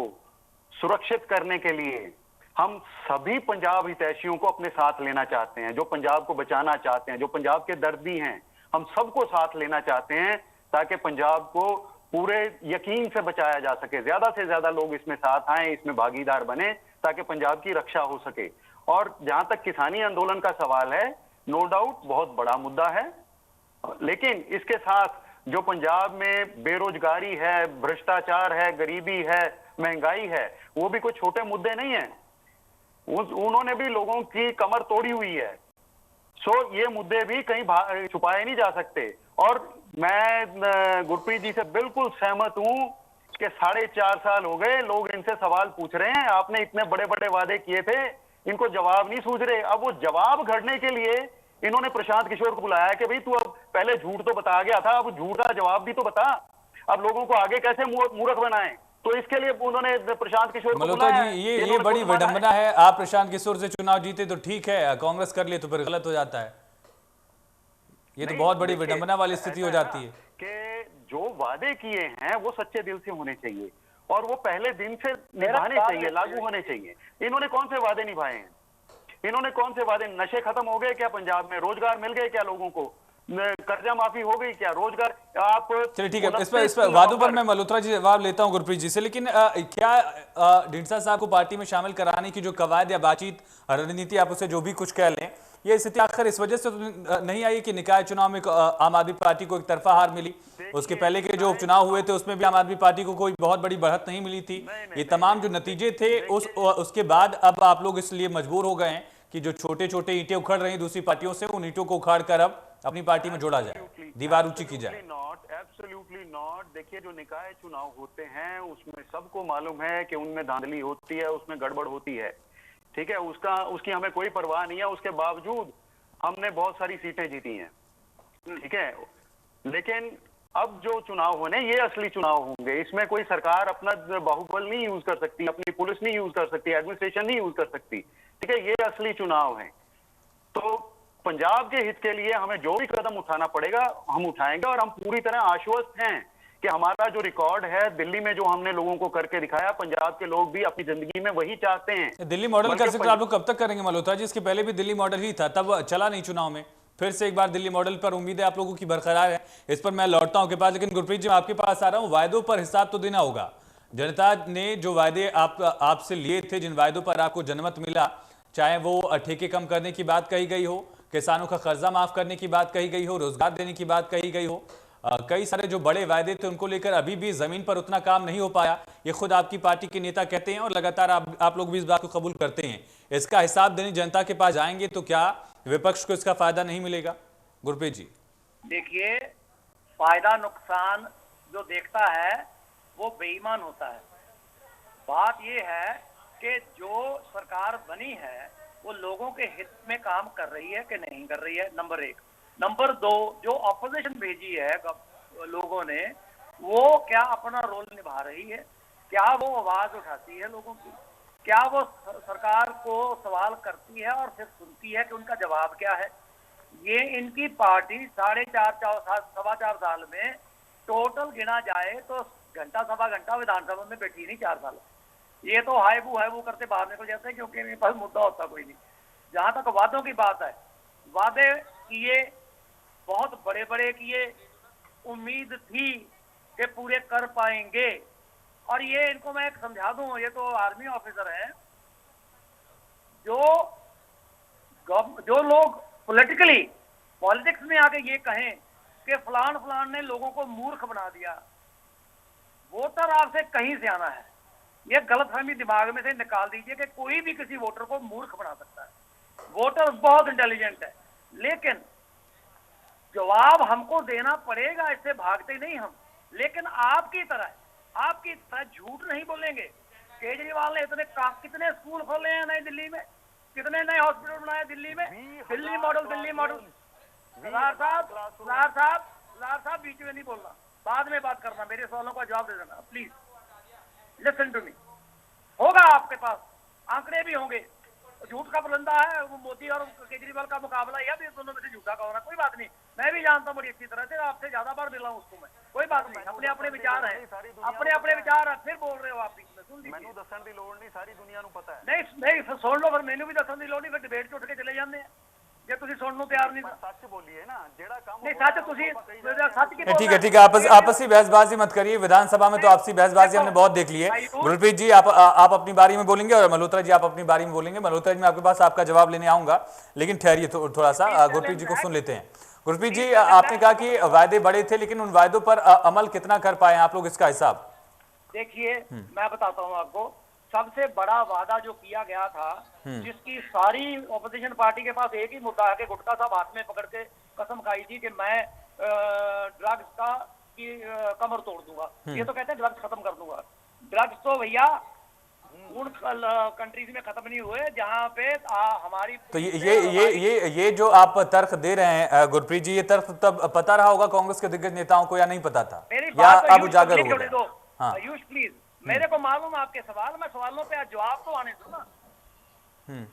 सुरक्षित करने के लिए हम सभी पंजाब हितैषियों को अपने साथ लेना चाहते हैं, जो पंजाब को बचाना चाहते हैं, जो पंजाब के दर्दी हैं, हम सबको साथ लेना चाहते हैं ताकि पंजाब को पूरे यकीन से बचाया जा सके। ज्यादा से ज्यादा लोग इसमें साथ आए, इसमें भागीदार बने ताकि पंजाब की रक्षा हो सके। और जहां तक किसानी आंदोलन का सवाल है, नो डाउट बहुत बड़ा मुद्दा है, लेकिन इसके साथ जो पंजाब में बेरोजगारी है, भ्रष्टाचार है, गरीबी है, महंगाई है, वो भी कोई छोटे मुद्दे नहीं है। उन्होंने भी लोगों की कमर तोड़ी हुई है। सो ये मुद्दे भी कहीं छुपाए नहीं जा सकते। और मैं गुरप्रीत जी से बिल्कुल सहमत हूं कि 4.5 साल हो गए लोग इनसे सवाल पूछ रहे हैं, आपने इतने बड़े बड़े वादे किए थे, इनको जवाब नहीं सूझ रहे। अब वो जवाब घड़ने के लिए इन्होंने प्रशांत किशोर को बुलाया कि भाई तू अब पहले झूठ तो बता गया था, अब झूठ का जवाब भी तो बता, अब लोगों को आगे कैसे मूर्ख बनाएं। तो इसके लिए उन्होंने प्रशांत किशोर को बुलाया। जी, ये बड़ी विडंबना है। आप प्रशांत किशोर से चुनाव जीते तो ठीक है, कांग्रेस कर ले तो फिर गलत हो जाता है। ये तो बहुत बड़ी विडंबना वाली स्थिति हो जाती है कि जो वादे किए हैं वो सच्चे दिल से होने चाहिए और वो पहले दिन से निभाने चाहिए, लागू होने चाहिए। इन्होंने कौन से वादे निभाए हैं? इन्होंने कौन से वादे? नशे खत्म हो गए क्या पंजाब में? रोजगार मिल गए क्या लोगों को? कर्जा माफी हो गई क्या? रोजगार आप चलिए ठीक है, इस पर वादों पर मैं मल्होत्रा जी जवाब लेता हूं गुरप्रीत जी से। लेकिन क्या ढींडसा साहब को पार्टी में शामिल कराने की जो कवायद या बातचीत रणनीति, आप उसे जो भी कुछ कह लें, ये स्थिति आखिर इस वजह से तो नहीं आई कि निकाय चुनाव में आम आदमी पार्टी को एक तरफा हार मिली? उसके पहले के जो उपचुनाव हुए थे उसमें भी आम आदमी पार्टी को कोई बहुत बड़ी बढ़त नहीं मिली थी। ये तमाम जो नतीजे थे उसके बाद अब आप लोग इसलिए मजबूर हो गए हैं कि जो छोटे छोटे ईंटें उखड़ रही दूसरी पार्टियों से, उन ईंटों को उखाड़ कर अब अपनी पार्टी में जोड़ा जाए, दीवार ऊंची की जाए। Absolutely not. देखिए जो निकाय चुनाव होते हैं उसमें सबको मालूम है कि उनमें धांधली होती है, उसमें गड़बड़ होती है, ठीक है। उसकी हमें कोई परवाह नहीं है। उसके बावजूद हमने बहुत सारी सीटें जीती हैं, ठीक है। लेकिन अब जो चुनाव होने, ये असली चुनाव होंगे। इसमें कोई सरकार अपना बाहुबल नहीं यूज कर सकती, अपनी पुलिस नहीं यूज कर सकती, एडमिनिस्ट्रेशन नहीं यूज कर सकती, ठीक है। ये असली चुनाव है। तो पंजाब के हित के लिए हमें जो भी कदम उठाना पड़ेगा हम उठाएंगे और हम पूरी तरह आश्वस्त हैं कि हमारा जो रिकॉर्ड है दिल्ली में, जो हमने लोगों को करके दिखाया, पंजाब के लोग भी अपनी जिंदगी में वही चाहते हैं। दिल्ली मॉडल का जिक्र आप लोग कब तक करेंगे मल्होत्रा जी? इसके पहले भी दिल्ली मॉडल ही था, तब चला नहीं चुनाव में। फिर से एक बार दिल्ली मॉडल पर उम्मीदें आप लोगों की बरकरार है। इस पर मैं लौटता हूं के पास, लेकिन गुरप्रीत जी आपके पास आ रहा हूं। वायदों पर हिसाब तो देना होगा। जनता ने जो वायदे आपसे लिए थे, जिन वायदों पर आपको जनमत मिला, चाहे वो ठेके कम करने की बात कही गई हो, किसानों का कर्जा माफ करने की बात कही गई हो, रोजगार देने की बात कही गई हो, कई सारे जो बड़े वायदे थे उनको लेकर अभी भी जमीन पर उतना काम नहीं हो पाया। ये खुद आपकी पार्टी के नेता कहते हैं और लगातार आप लोग भी इस बात को कबूल करते हैं। इसका हिसाब देने जनता के पास जाएंगे तो क्या विपक्ष को इसका फायदा नहीं मिलेगा? गुरप्रीत जी देखिए, फायदा नुकसान जो देखता है वो बेईमान होता है। बात ये है कि जो सरकार बनी है वो लोगों के हित में काम कर रही है कि नहीं कर रही है, नंबर 1। नंबर 2, जो ऑपोजिशन भेजी है लोगों ने, वो क्या अपना रोल निभा रही है? क्या वो आवाज उठाती है लोगों की? क्या वो सरकार को सवाल करती है और फिर सुनती है कि उनका जवाब क्या है? ये इनकी पार्टी 4.5 साल में टोटल गिना जाए तो घंटा सवा घंटा विधानसभा में बैठी नहीं 4 साल। ये तो हाय वो करते बाहर निकल जाते हैं क्योंकि इनके पास मुद्दा होता कोई नहीं। जहां तक वादों की बात है, वादे किए, बहुत बड़े बड़े किए, उम्मीद थी कि पूरे कर पाएंगे। और ये इनको मैं एक समझा दूं, ये तो आर्मी ऑफिसर हैं, जो लोग पॉलिटिक्स में आके ये कहें कि फलान ने लोगों को मूर्ख बना दिया, वोटर आपसे कहीं से आना है। ये गलतफहमी दिमाग में से निकाल दीजिए कि कोई भी किसी वोटर को मूर्ख बना सकता है। वोटर बहुत इंटेलिजेंट है, लेकिन जवाब हमको देना पड़ेगा, इससे भागते नहीं हम। लेकिन आपकी तरह झूठ नहीं बोलेंगे। केजरीवाल ने कितने स्कूल खोले हैं नई दिल्ली में, कितने नए हॉस्पिटल बनाए दिल्ली में, दिल्ली मॉडल। सरदार साहब बीच में नहीं बोलना, बाद में बात करना, मेरे सवालों का जवाब दे देना प्लीज। Listen to me. होगा आपके पास आंकड़े भी होंगे। झूठ का बुलंदा है वो मोदी और केजरीवाल का मुकाबला, या भी दोनों में से झूठा का होना, कोई बात नहीं। मैं भी जानता हूँ बड़ी अच्छी तरह से, आपसे ज्यादा बार मिला हूँ उसको मैं, कोई बात नहीं। अपने अपने विचार है, अपने विचार है। फिर बोल रहे हो आप बीच में, सुन लीजिए। मैनू दसन दी लोड़ नहीं, सारी दुनिया नू पता है। नहीं फिर सुन लो, फिर मैनू भी दसन दी लोड़ नहीं, फिर डिबेट च उठ के चले जाते हैं जे तुसी सुनने को तैयार नहीं। सच बोलिए ना, जेड़ा काम नहीं सच तुसी सच की ठीक है आपसी बहसबाजी मत करिए। विधानसभा में तो आपसी बहसबाजी हमने बहुत देख ली है। गुरप्रीत जी आप अपनी बारी में बोलेंगे और मल्होत्रा जी आप अपनी बारी में बोलेंगे। मल्होत्रा जी मैं आपके पास आपका जवाब लेने आऊंगा, लेकिन ठहरिए थोड़ा सा, गुरप्रीत जी को सुन लेते हैं। गुरप्रीत जी आपने कहा कि वायदे बड़े थे, लेकिन उन वायदों पर अमल कितना कर पाए आप लोग, इसका हिसाब? देखिए मैं बताता हूँ आपको, सबसे बड़ा वादा जो किया गया था, जिसकी सारी ऑपोजिशन पार्टी के पास एक ही मुद्दा है कि गुटखा साहब हाथ में पकड़ के कसम खाई थी कि मैं ड्रग्स की कमर तोड़ दूंगा। ये तो कहते हैं ड्रग्स खत्म कर दूंगा। ड्रग्स तो भैया उन कंट्रीज में खत्म नहीं हुए जहां पे हमारी। तो ये जो आप तर्क दे रहे हैं गुरप्रीत जी, ये तर्क तब पता रहा होगा कांग्रेस के दिग्गज नेताओं को, या नहीं पता था, या अब उजागर हो गया? हाँ। आयुष प्लीज, मेरे को मालूम आपके सवाल, मैं सवालों पे जवाब तो आने दो ना।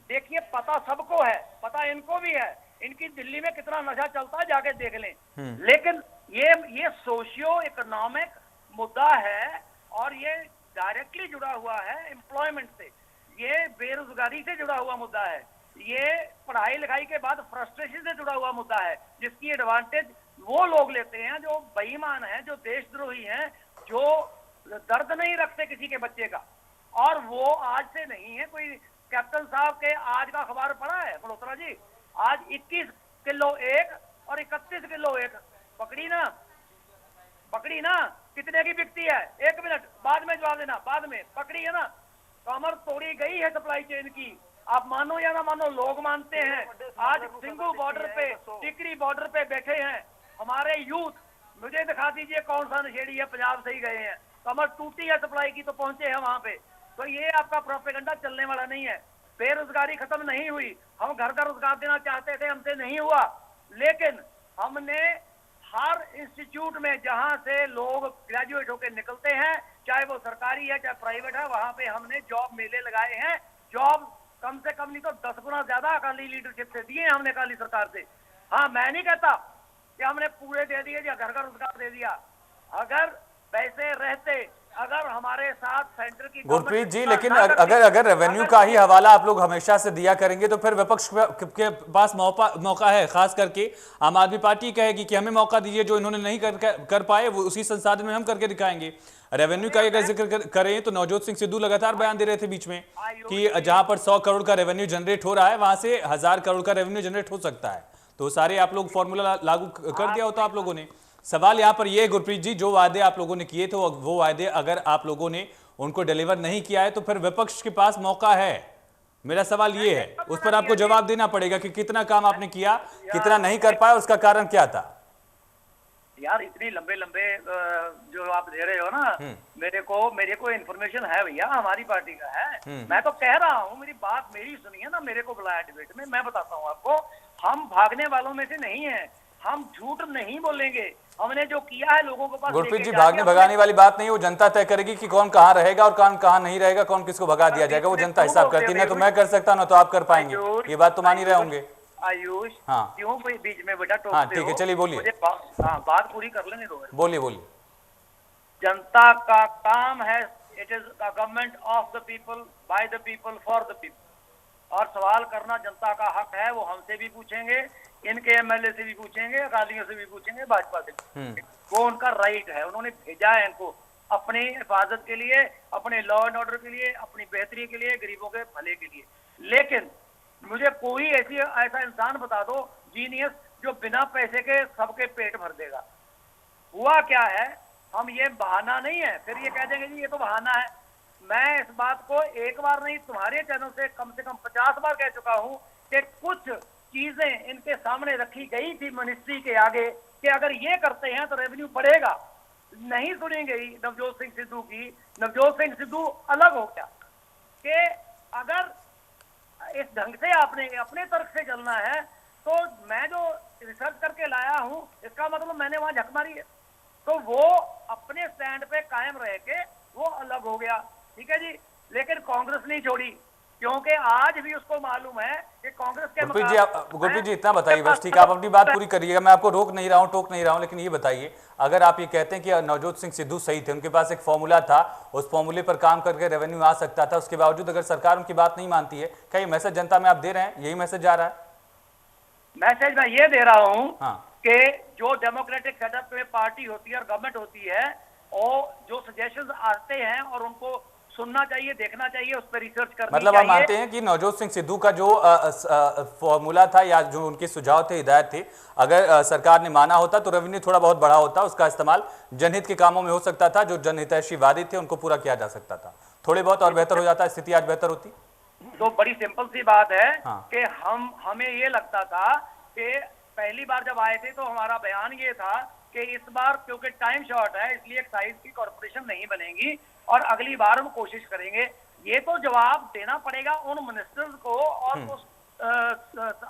देखिए पता सबको है, पता इनको भी है, इनकी दिल्ली में कितना नशा चलता है जाके देख लें। लेकिन ये सोशियो इकोनॉमिक मुद्दा है और ये डायरेक्टली जुड़ा हुआ है एम्प्लॉयमेंट से, ये बेरोजगारी से जुड़ा हुआ मुद्दा है, ये पढ़ाई लिखाई के बाद फ्रस्ट्रेशन से जुड़ा हुआ मुद्दा है, जिसकी एडवांटेज वो लोग लेते हैं जो बेईमान हैं, जो देशद्रोही हैं, जो दर्द नहीं रखते किसी के बच्चे का। और वो आज से नहीं है कोई। कैप्टन साहब के आज का अखबार पढ़ा है मल्होत्रा जी? आज 21 किलो एक और 31 किलो एक पकड़ी ना, कितने की बिकती है? 1 मिनट बाद में जवाब देना, बाद में पकड़ी है ना। कमर तोड़ी गई है सप्लाई चेन की, आप मानो या ना मानो, लोग मानते हैं। आज सिंगू बॉर्डर पे, टिकरी बॉर्डर पे बैठे हैं हमारे यूथ। मुझे दिखा दीजिए कौन सा नशेड़ी है पंजाब से ही गए हैं, कमर टूटी है सप्लाई की तो पहुंचे हैं वहां पे। तो ये आपका प्रोपेगेंडा चलने वाला नहीं है। बेरोजगारी खत्म नहीं हुई, हम घर का रोजगार देना चाहते थे, हमसे नहीं हुआ। लेकिन हमने हर इंस्टीट्यूट में जहां से लोग ग्रेजुएट होकर निकलते हैं, चाहे वो सरकारी है चाहे प्राइवेट है, वहां पे हमने जॉब मेले लगाए हैं। जॉब कम से कम नहीं तो 10 गुना ज्यादा अकाली लीडरशिप से दिए हमने, अकाली सरकार से। हाँ, मैं नहीं कहता कि हमने पूरे दे दिए या घर का रोजगार दे दिया। अगर पैसे रहते, अगर हमारे साथ सेंटर की गुरप्रीत जी, लेकिन अगर रेवेन्यू का ही हवाला आप लोग हमेशा से दिया करेंगे तो फिर विपक्ष के पास मौका है। खास करके आम आदमी पार्टी कहेगी कि हमें मौका दीजिए, जो इन्होंने नहीं कर पाए वो उसी संसाधन में हम करके दिखाएंगे। रेवेन्यू का अगर जिक्र करें तो नवजोत सिंह सिद्धू लगातार बयान दे रहे थे बीच में कि जहां पर 100 करोड़ का रेवेन्यू जनरेट हो रहा है, वहां से 1000 करोड़ का रेवेन्यू जनरेट हो सकता है। तो सारे आप लोग फॉर्मूला लागू कर दिया होता आप लोगों ने। सवाल यहां पर यह है गुरप्रीत जी, जो वादे आप लोगों ने किए थे वो वादे अगर आप लोगों ने उनको डिलीवर नहीं किया है तो फिर विपक्ष के पास मौका है। मेरा सवाल ये है, उस पर आपको जवाब देना पड़ेगा कि कितना काम आपने किया, कितना नहीं कर पाया, उसका कारण क्या था। यार इतनी लंबे जो आप दे रहे हो ना, मेरे को इन्फॉर्मेशन है भैया, हमारी पार्टी का है। मैं तो कह रहा हूँ, मेरी बात मेरी सुनिए ना, मेरे को बुलाया डिबेट में, मैं बताता हूँ आपको। हम भागने वालों में से नहीं है, हम झूठ नहीं बोलेंगे। हमने जो किया है लोगों के पास। गुरप्रीत जी, भागने भगाने वाली बात नहीं, वो जनता तय करेगी कि कौन कहाँ रहेगा और कौन कहाँ नहीं रहेगा, कौन किसको भगा दिया जाएगा, वो जनता हिसाब करती है। ना तो मैं कर सकता ना तो आप कर पाएंगे, ये बात तो मान ही रहे होंगे। आयुष, हाँ, क्यों कोई बीच में बेटा टोकते हो? हाँ ठीक है, चलिए बोलिए। बात पूरी कर लेने दो। बोलिए। जनता का काम है, it is the government of the people, by the people, for the people. और सवाल करना जनता का हक है, वो हमसे भी पूछेंगे, इनके एमएलए से भी पूछेंगे, अकालियों से भी पूछेंगे, भाजपा से भी। वो उनका राइट है, उन्होंने भेजा है इनको अपनी हिफाजत के लिए, अपने लॉ एंड ऑर्डर के लिए, अपनी बेहतरी के लिए, गरीबों के भले के लिए। लेकिन मुझे कोई ऐसा इंसान बता दो, जीनियस, जो बिना पैसे के सबके पेट भर देगा। हुआ क्या है, हम ये बहाना नहीं है, फिर ये कह देंगे जी ये तो बहाना है। मैं इस बात को एक बार नहीं, तुम्हारे चैनल से कम 50 बार कह चुका हूं कि कुछ चीजें इनके सामने रखी गई थी मिनिस्ट्री के आगे कि अगर ये करते हैं तो रेवेन्यू बढ़ेगा, नहीं सुनेंगे ही नवजोत सिंह सिद्धू की। नवजोत सिंह सिद्धू अलग हो गया कि अगर इस ढंग से आपने अपने तर्क से चलना है तो मैं जो रिसर्च करके लाया हूं इसका मतलब मैंने वहां झक मारी है, तो वो अपने स्टैंड पे कायम रह के वो अलग हो गया, ठीक है जी। लेकिन कांग्रेस नहीं छोड़ी, क्योंकि आज भी उसको मालूम है कि कांग्रेस के गुरप्रीत जी इतना बताइए बस, ठीक है, आप अपनी बात पूरी करिएगा, मैं आपको रोक नहीं रहा हूँ, टोक नहीं रहा हूँ, लेकिन ये बताइए, अगर आप ये कहते हैं कि नवजोत सिंह सिद्धू सही थे, उनके पास एक फॉर्मूला था, उस फॉर्मूले पर काम करके रेवेन्यू आ सकता था, उसके बावजूद अगर सरकार उनकी बात नहीं मानती है, क्या ये मैसेज जनता में आप दे रहे हैं, यही मैसेज जा रहा है? मैसेज मैं ये दे रहा हूँ हाँ। कि जो डेमोक्रेटिक सेटअप में पार्टी होती है और गवर्नमेंट होती है, और जो सजेशंस आते हैं और उनको सुनना चाहिए, देखना चाहिए, उस पर रिसर्च करनी मतलब चाहिए। आप मानते हैं कि नवजोत सिंह सिद्धू का जो फॉर्मूला था या जो उनके सुझाव थे, हिदायत थे, अगर सरकार ने माना होता तो रेवेन्यू थोड़ा बहुत बढ़ा होता, उसका इस्तेमाल जनहित के कामों में हो सकता था, जो जनहितैषी वादे थे उनको पूरा किया जा सकता था, थोड़े बहुत और बेहतर हो जाता, स्थिति आज बेहतर होती। तो बड़ी सिंपल सी बात है हाँ। कि हमें ये लगता था कि पहली बार जब आए थे तो हमारा बयान ये था कि इस बार क्योंकि टाइम शॉर्ट है इसलिए एक्साइज की कॉर्पोरेशन नहीं बनेगी और अगली बार हम कोशिश करेंगे। ये तो जवाब देना पड़ेगा उन मिनिस्टर्स को और उस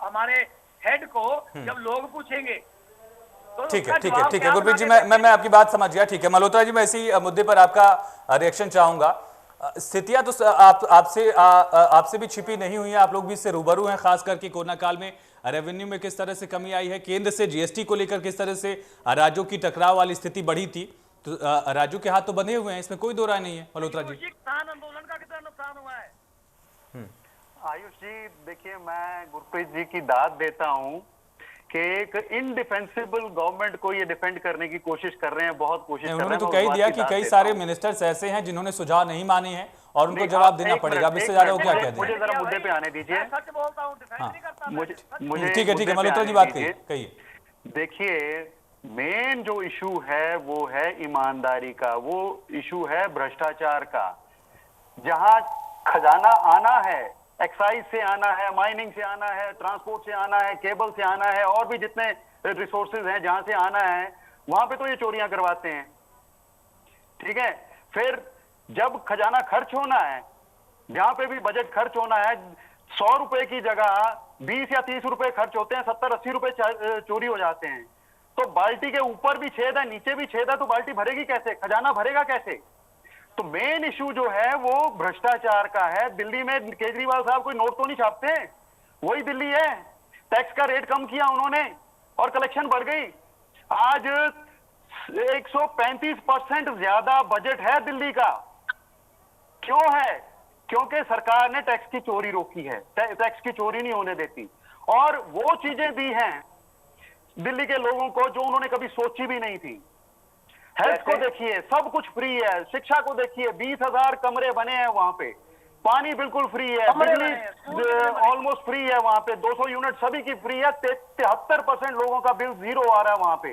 हमारे हेड को जब लोग पूछेंगे। तो ठीक है, ठीक है, ठीक है गुरप्रीत जी, मैं आपकी बात समझ गया, ठीक है। मल्होत्रा जी, मैं इसी मुद्दे पर आपका रिएक्शन चाहूंगा। स्थितियां तो आपसे भी छिपी नहीं हुई है, आप लोग भी इससे रूबरू हैं, खास करके कोरोना काल में रेवेन्यू में किस तरह से कमी आई है, केंद्र से जीएसटी को लेकर किस तरह से राज्यों की टकराव वाली स्थिति बढ़ी थी, तो राज्यों के हाथ तो बंधे हुए हैं, इसमें कोई दो राय नहीं है। मल्होत्रा जी, किसान आंदोलन का कितना नुकसान हुआ है? आयुष जी, देखिए, मैं गुरप्रीत जी की दाद देता हूं कि एक इनडिफेंसिबल गवर्नमेंट को ये डिफेंड करने की कोशिश कर रहे हैं, बहुत कोशिश कर रहे हैं। उन्होंने तो कह दिया कि कई सारे मिनिस्टर्स ऐसे हैं जिन्होंने सुझाव नहीं माने हैं और उनको जवाब देना पड़ेगा। अब इससे ज्यादा वो क्या कहते हैं? मुझे जरा मुद्दे पे आने दीजिए। सच बोलता हूँ, डिफेंड नहीं करता। मुझे ठीक है, मल्होत्रा जी बात कहिए। देखिए, मेन जो इशू है वो है ईमानदारी का, वो इशू है भ्रष्टाचार का। जहां खजाना आना है, एक्साइज से आना है, माइनिंग से आना है, ट्रांसपोर्ट से आना है, केबल से आना है, और भी जितने रिसोर्सेज हैं जहां से आना है, वहां पे तो ये चोरियां करवाते हैं, ठीक है। फिर जब खजाना खर्च होना है, जहां पे भी बजट खर्च होना है, 100 रुपए की जगह 20 या 30 रुपए खर्च होते हैं, 70-80 रुपए चोरी हो जाते हैं। तो बाल्टी के ऊपर भी छेद है, नीचे भी छेद है, तो बाल्टी भरेगी कैसे, खजाना भरेगा कैसे? तो मेन इशू जो है वो भ्रष्टाचार का है। दिल्ली में केजरीवाल साहब कोई नोट तो नहीं छापते, वही दिल्ली है। टैक्स का रेट कम किया उन्होंने और कलेक्शन बढ़ गई। आज 135% ज्यादा बजट है दिल्ली का। क्यों है? क्योंकि सरकार ने टैक्स की चोरी रोकी है, टैक्स की चोरी नहीं होने देती, और वो चीजें दी हैं दिल्ली के लोगों को जो उन्होंने कभी सोची भी नहीं थी। हेल्थ को देखिए, सब कुछ फ्री है। शिक्षा को देखिए, 20,000 कमरे बने हैं वहां पे, पानी बिल्कुल फ्री है, बिजली ऑलमोस्ट फ्री है वहां पे, 200 यूनिट सभी की फ्री है। 73% लोगों का बिल जीरो आ रहा है वहां पे।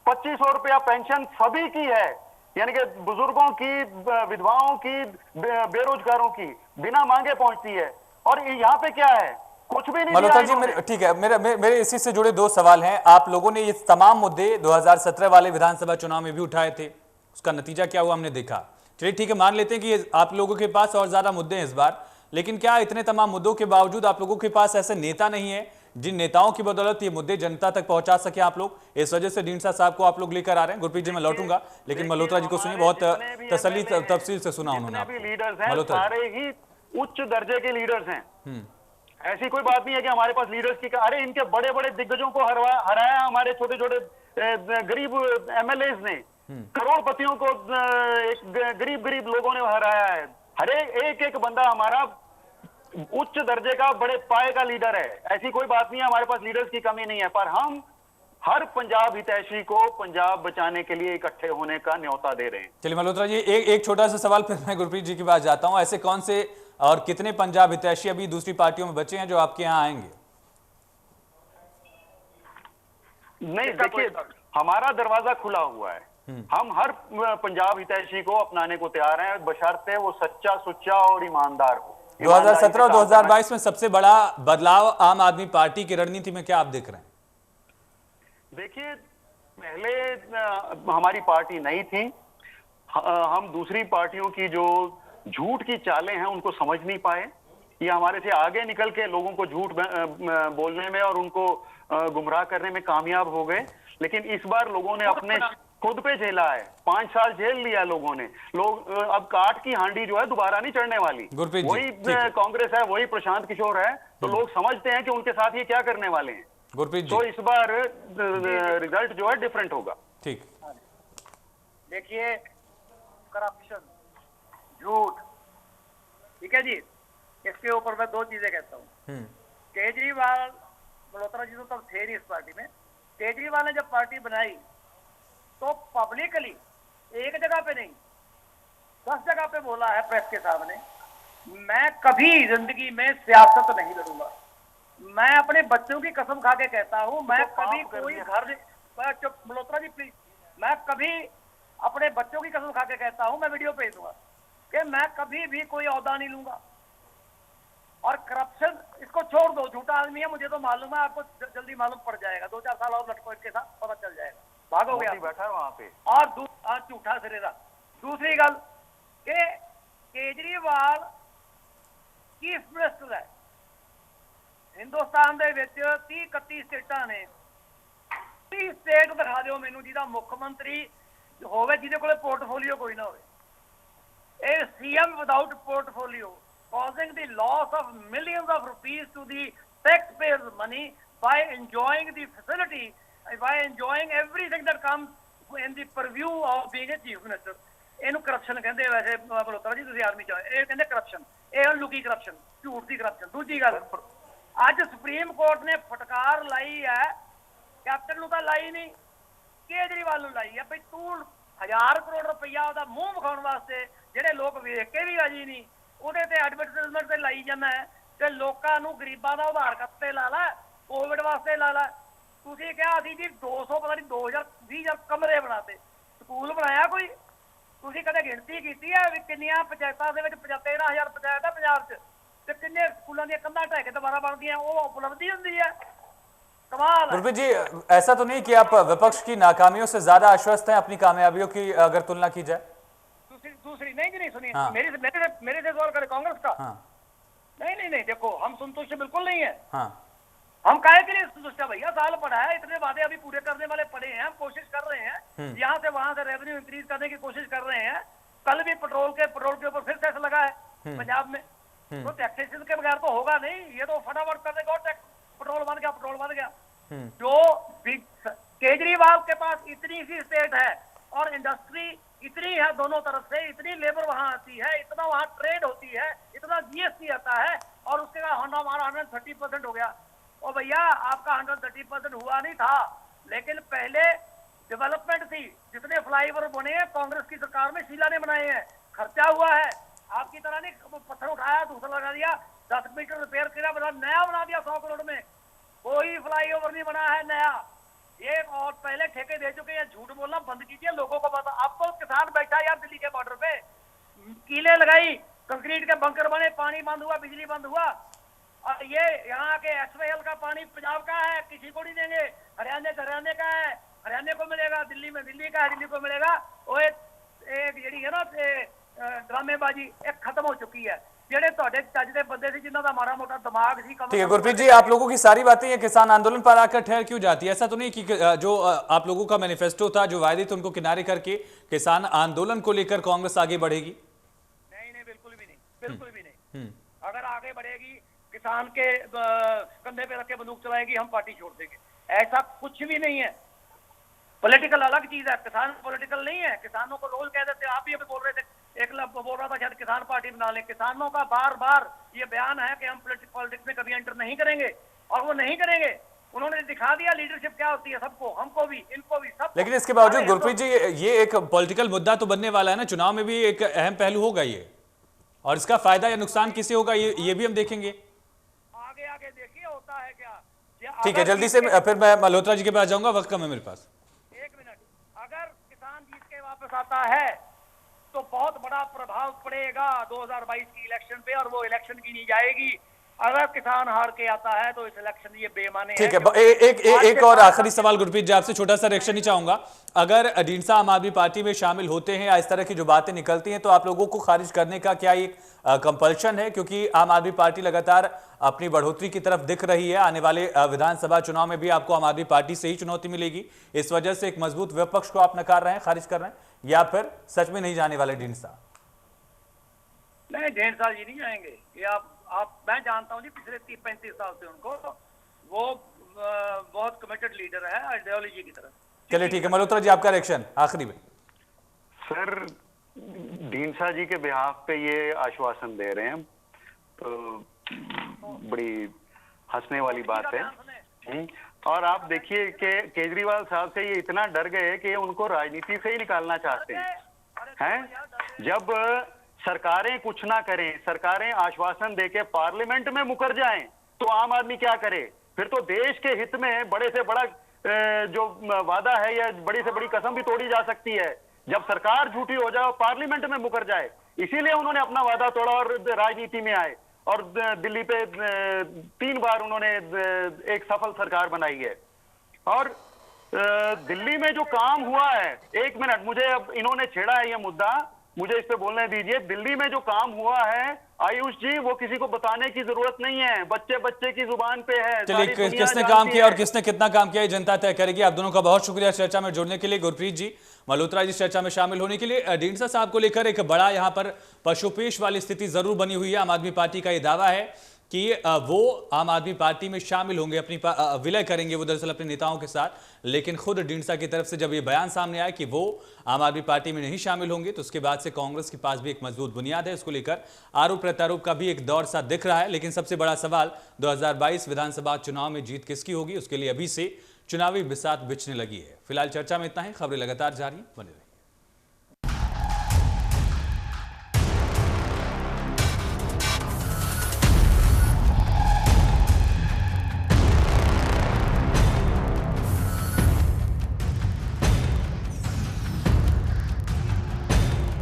2500 रुपया पेंशन सभी की है, यानी कि बुजुर्गों की, विधवाओं की, बेरोजगारों की बिना मांगे पहुंचती है। और यहाँ पे क्या है? कुछ भी नहीं। मल्होत्रा जी, ठीक है, मेरे इसी से जुड़े दो सवाल हैं। आप लोगों ने ये तमाम मुद्दे 2017 वाले विधानसभा चुनाव में भी उठाए थे, उसका नतीजा क्या हुआ हमने देखा। चलिए ठीक है, मान लेते हैं कि आप लोगों के पास और ज्यादा मुद्दे हैं इस बार, लेकिन क्या इतने तमाम मुद्दों के बावजूद आप लोगों के पास ऐसे नेता नहीं है जिन नेताओं की बदौलत ये मुद्दे जनता तक पहुंचा सके आप लोग? इस वजह से ढींढसा साहब को आप लोग लेकर आ रहे हैं। गुरप्रीत जी, मैं लौटूंगा, लेकिन मल्होत्रा जी को सुनिए, बहुत तसल्ली तफसील से सुना उन्होंने। लीडर्स हैं सारे ही उच्च दर्जे के लीडर्स हैं। ऐसी कोई बात नहीं है कि हमारे पास लीडर्स की, अरे इनके बड़े बड़े दिग्गजों को हराया हमारे छोटे छोटे गरीब एमएलएज ने, करोड़पतियों को गरीब गरीब लोगों ने हराया है। हरे एक बंदा हमारा उच्च दर्जे का, बड़े पाए का लीडर है। ऐसी कोई बात नहीं है, हमारे पास लीडर्स की कमी नहीं है, पर हम हर पंजाब हितैषी को पंजाब बचाने के लिए इकट्ठे होने का न्योता दे रहे हैं। चलिए मल्होत्रा जी, एक छोटा सा सवाल, फिर मैं गुरप्रीत जी के पास जाता हूं। ऐसे कौन से और कितने पंजाब हितैषी अभी दूसरी पार्टियों में बचे हैं जो आपके यहाँ आएंगे? नहीं, देखिए, हमारा दरवाजा खुला हुआ है। हम हर पंजाब हितैषी को अपनाने को तैयार हैं, बशर्ते वो सच्चा, सुच्चा और ईमानदार हो। 2017 और 2022 में सबसे बड़ा बदलाव आम आदमी पार्टी की रणनीति में क्या आप देख रहे हैं? देखिए, पहले हमारी पार्टी नहीं थी, हम दूसरी पार्टियों की जो झूठ की चालें हैं उनको समझ नहीं पाए। ये हमारे से आगे निकल के लोगों को झूठ बोलने में और उनको गुमराह करने में कामयाब हो गए। लेकिन इस बार लोगों ने अपने खुद पे झेला है, 5 साल झेल लिया लोगों ने। लोग अब काट की हांडी जो है दोबारा नहीं चढ़ने वाली। वही कांग्रेस है, वही प्रशांत किशोर है, तो लोग समझते हैं कि उनके साथ ये क्या करने वाले हैं। गुरप्रीत जी, तो इस बार रिजल्ट जो है डिफरेंट होगा। ठीक, देखिए, करप्शन, झूठ, ठीक है जी, इसके ऊपर मैं 2 चीजें कहता हूँ। केजरीवाल, मल्होत्रा जी तो तब थे नहीं इस पार्टी में। केजरीवाल ने जब पार्टी बनाई तो पब्लिकली एक जगह पे नहीं 10 जगह पे बोला है प्रेस के सामने, मैं कभी जिंदगी में सियासत नहीं लड़ूंगा। मैं अपने बच्चों की कसम खा के कहता हूं, मैं कभी कोई घर, चुप मल्होत्रा जी प्लीज, मैं कभी अपने बच्चों की कसम खा के कहता हूं, मैं वीडियो भेज दूंगा कि मैं कभी भी कोई ओहदा नहीं लूंगा। और करप्शन इसको छोड़ दो, झूठा आदमी है, मुझे तो मालूम है, आपको जल्दी मालूम पड़ जाएगा, 2-4 साल और लटको इसके साथ, पता चल जाएगा, भागोगे आप बैठा है वहां पे। और झूठा सिरेरा। दूसरी गल के केजरीवाल चीफ मिनिस्टर है हिंदुस्तान दे विच 30-31 स्टेटां ने, 30 स्टेट दिखा दिओ मैनू जिहदा मुख्यमंत्री होवे जिहदे कोले पोर्टफोलियो कोई ना होवे। A CM without portfolio causing the loss of millions of rupees to the taxpayers' money by enjoying the facility, by enjoying everything that comes in the purview of being a chief minister. ਇਹਨੂੰ corruption ਕਹਿੰਦੇ। ਵੈਸੇ ਮਲਹੋਤਰਾ ਜੀ ਤੁਸੀਂ army ਚ ਇਹ ਕਹਿੰਦੇ corruption, ਇਹ ਲੁਕੀ ਕਰਪਸ਼ਨ, ਝੂਠ ਦੀ ਕਰਪਸ਼ਨ। ਦੂਜੀ ਗੱਲ, ਅੱਜ ਸੁਪਰੀਮ ਕੋਰਟ ਨੇ ਫਟਕਾਰ ਲਾਈ ਹੈ, ਕੈਪਟਨ ਨੂੰ ਤਾਂ ਲਾਈ ਨਹੀਂ, ਕੇਜਰੀਵਾਲ ਨੂੰ ਲਾਈ ਹੈ, ਭਈ ਤੂੰ 1000 ਕਰੋੜ ਰੁਪਈਆ ਉਹਦਾ ਮੂੰਹ ਵਿਖਾਉਣ ਵਾਸਤੇ ਜਿਹੜੇ ਲੋਕ ਵੇਖ ਕੇ ਵੀ ਰਾਜੀ ਨਹੀਂ, ਉਹਦੇ ਤੇ ਐਡਵਰਟਾਈਜ਼ਮੈਂਟ ਤੇ ਲਾਈ ਜਾਂਦਾ ਹੈ ਤੇ ਲੋਕਾਂ ਨੂੰ ਗਰੀਬਾਂ ਦਾ ਉਧਾਰ ਖਾਤੇ ਲਾ ਲੈ, ਕੋਵਿਡ ਵਾਸਤੇ ਲਾ ਲੈ। ਤੁਸੀਂ ਕਿਹਾ ਸੀ ਜੀ 200 ਪਤਾ ਨਹੀਂ 2020 ਕਮਰੇ ਬਣਾਤੇ, ਸਕੂਲ ਬਣਾਇਆ ਕੋਈ? ਤੁਸੀਂ ਕਦੇ ਗਿਣਤੀ ਕੀਤੀ ਹੈ ਵੀ ਕਿੰਨੀਆਂ ਪੰਚਾਇਤਾਂ ਦੇ ਵਿੱਚ 13,000 ਪੰਚਾਇਤ ਹੈ ਪੰਜਾਬ 'ਚ ਤੇ ਕਿੰਨੇ ਸਕੂਲਾਂ ਦੀਆਂ ਕੰਧਾਂ ਢਹਿ ਕੇ ਦੁਬਾਰਾ ਬਣਦੀਆਂ? ਉਹ ਉਪਲਬਧੀ ਹੁੰਦੀ ਹੈ, कमाल। गुरप्रीत जी, ऐसा तो नहीं कि आप विपक्ष की नाकामियों से ज्यादा आश्वस्त हैं अपनी कामयाबियों की अगर तुलना की जाए? दूसरी नहीं जी, नहीं सुनिए। हाँ। मेरे से सवाल करें कांग्रेस का। हाँ। नहीं, देखो हम संतुष्ट बिल्कुल नहीं है। हाँ। हम काहे के लिए संतुष्ट है भैया? साल पड़ा है, इतने वादे अभी पूरे करने वाले पड़े हैं, हम कोशिश कर रहे हैं, यहाँ से वहां से रेवेन्यू इंक्रीज करने की कोशिश कर रहे हैं। कल भी पेट्रोल के ऊपर फिर टैक्स लगा है पंजाब में, तो टैक्सेशन के बगैर तो होगा नहीं, ये तो फटाफट कर देगा और टैक्स, पेट्रोल बन गया। जो केजरीवाल के पास इतनी सी स्टेट है और इंडस्ट्री इतनी है दोनों तरफ से, इतनी लेबर वहां आती है, इतना वहां ट्रेड होती है, इतना जीएसटी आता है, और उसके बाद हमारा 130% हो गया। और भैया आपका 130% हुआ नहीं था, लेकिन पहले डेवलपमेंट थी, जितने फ्लाईओवर बने हैं कांग्रेस की सरकार में शीला ने बनाए हैं, खर्चा हुआ है। आपकी तरह नहीं पत्थर उठाया, दूसरा लगा दिया, 10 मीटर रिपेयर किया, नया बना दिया 100 करोड़ में। कोई फ्लाईओवर नहीं बना है नया, ये और पहले ठेके दे चुके हैं। झूठ बोलना बंद कीजिए, लोगों को पता। अब तो किसान बैठा यार दिल्ली के बॉर्डर पे, कीले लगाई, कंक्रीट के बंकर बने, पानी बंद हुआ, बिजली बंद हुआ, और ये यहाँ के एसवाईएल का पानी पंजाब का है, किसी को नहीं देंगे। हरियाणा का है, हरियाणा को मिलेगा, दिल्ली में दिल्ली का है, दिल्ली को मिलेगा। वो एक ਜਿਹੜੀ है ना ड्रामेबाजी एक खत्म हो चुकी है। ਜਿਹੜੇ ਤੁਹਾਡੇ ਚੱਜ ਦੇ ਬੰਦੇ ਸੀ ਜਿਨ੍ਹਾਂ ਦਾ ਮਾੜਾ ਮੋਟਾ ਦਿਮਾਗ ਸੀ। ठीक है गुरप्रीत जी, आप लोगों की सारी बातें ये किसान आंदोलन पर आकर ठहर क्यों जाती है? ऐसा तो नहीं कि जो आप लोगों का मैनिफेस्टो था, जो वायदे थे, उनको किनारे करके किसान आंदोलन को लेकर कांग्रेस आगे बढ़ेगी? नहीं, बिल्कुल भी नहीं। अगर आगे बढ़ेगी, किसान के कंधे पे रख के बंदूक चलाएगी, हम पार्टी छोड़ देंगे, ऐसा कुछ भी नहीं है। पॉलिटिकल अलग चीज है, किसान पॉलिटिकल नहीं है। किसानों को रोज कह देते, आप भी अभी बोल रहे थे, एक बोल रहा था शायद किसान पार्टी बना ले। किसानों का बार बार ये बयान है कि हम पॉलिटिक्स में कभी एंटर नहीं करेंगे, और वो नहीं करेंगे। उन्होंने दिखा दिया लीडरशिप क्या होती है सबको, हमको भी, इनको भी, सब। लेकिन इसके बावजूद गुरप्रीत जी, ये एक पॉलिटिकल मुद्दा तो बनने वाला है ना, चुनाव में भी एक अहम पहलू होगा ये, और इसका फायदा या नुकसान किसे होगा ये भी हम देखेंगे। आगे देखिए होता है क्या। ठीक है, जल्दी से फिर मैं मल्होत्रा जी के पास जाऊंगा, वक्त कम है मेरे पास। 1 मिनट। अगर किसान जीत के वापस आता है तो बहुत बड़ा प्रभाव पड़ेगा 2022 की इलेक्शन पे, और वो इलेक्शन की नहीं जाएगी। अगर किसान हार के आता है तो इस इलेक्शन ये बेमाने ठीक है। क्योंकि एक और आखिरी सवाल गुरप्रीत जी आपसे, छोटा सा रिएक्शन ही चाहूंगा। अगर ढींडसा आम आदमी पार्टी में शामिल होते हैं या इस तरह की जो बातें निकलती हैं, तो आप लोगों को खारिज करने का क्या एक कंपल्शन है? क्योंकि आम आदमी पार्टी लगातार अपनी बढ़ोतरी की तरफ दिख रही है। आने वाले विधानसभा चुनाव में भी आपको आम आदमी पार्टी से ही चुनौती मिलेगी। इस वजह से एक मजबूत विपक्ष को आप नकार रहे हैं, खारिज कर रहे हैं, या फिर सच में नहीं जाने वाले ढींडसा? नहीं, 1.5 साल जी नहीं जाएंगे। ये आप मैं जानता हूँ जी, पिछले 30-35 साल से उनको, वो बहुत कमिटेड लीडर है आइडियोलॉजी की तरफ। चलिए ठीक है, मल्होत्रा जी आपका रिएक्शन आखिरी में। सर, ढींडसा जी के बिहाफ पे ये आश्वासन दे रहे हैं, तो बड़ी हंसने वाली बात है। और आप देखिए कि केजरीवाल साहब से ये इतना डर गए कि उनको राजनीति से ही निकालना चाहते हैं। जब सरकारें कुछ ना करें, सरकारें आश्वासन देके पार्लियामेंट में मुकर जाएं, तो आम आदमी क्या करे? फिर तो देश के हित में बड़े से बड़ा जो वादा है या बड़ी से बड़ी कसम भी तोड़ी जा सकती है, जब सरकार झूठी हो जाए और पार्लियामेंट में मुकर जाए। इसीलिए उन्होंने अपना वादा तोड़ा और राजनीति में आए, और दिल्ली पे 3 बार उन्होंने एक सफल सरकार बनाई है। और दिल्ली में जो काम हुआ है, 1 मिनट, मुझे अब इन्होंने छेड़ा है ये मुद्दा, मुझे इस पे बोलने दीजिए। दिल्ली में जो काम हुआ है आयुष जी, वो किसी को बताने की जरूरत नहीं है, बच्चे बच्चे की जुबान पे है। चलिए, किसने काम किया और किसने कितना काम किया ये जनता तय करेगी। आप दोनों का बहुत शुक्रिया चर्चा में जुड़ने के लिए, गुरप्रीत जी, मल्होत्रा जी चर्चा में शामिल होने के लिए। ढींडसा साहब को लेकर एक बड़ा यहाँ पर पशुपेश वाली स्थिति जरूर बनी हुई है। आम आदमी पार्टी का ये दावा है कि वो आम आदमी पार्टी में शामिल होंगे, अपनी विलय करेंगे वो दरअसल अपने नेताओं के साथ। लेकिन खुद ढींडसा की तरफ से जब ये बयान सामने आया कि वो आम आदमी पार्टी में नहीं शामिल होंगे, तो उसके बाद से कांग्रेस के पास भी एक मजबूत बुनियाद है। इसको लेकर आरोप प्रत्यारोप का भी एक दौर सा दिख रहा है। लेकिन सबसे बड़ा सवाल 2022 विधानसभा चुनाव में जीत किसकी होगी, उसके लिए अभी से चुनावी बिसात बिछने लगी है। फिलहाल चर्चा में इतना ही। खबरें लगातार जारी, बने रहिए।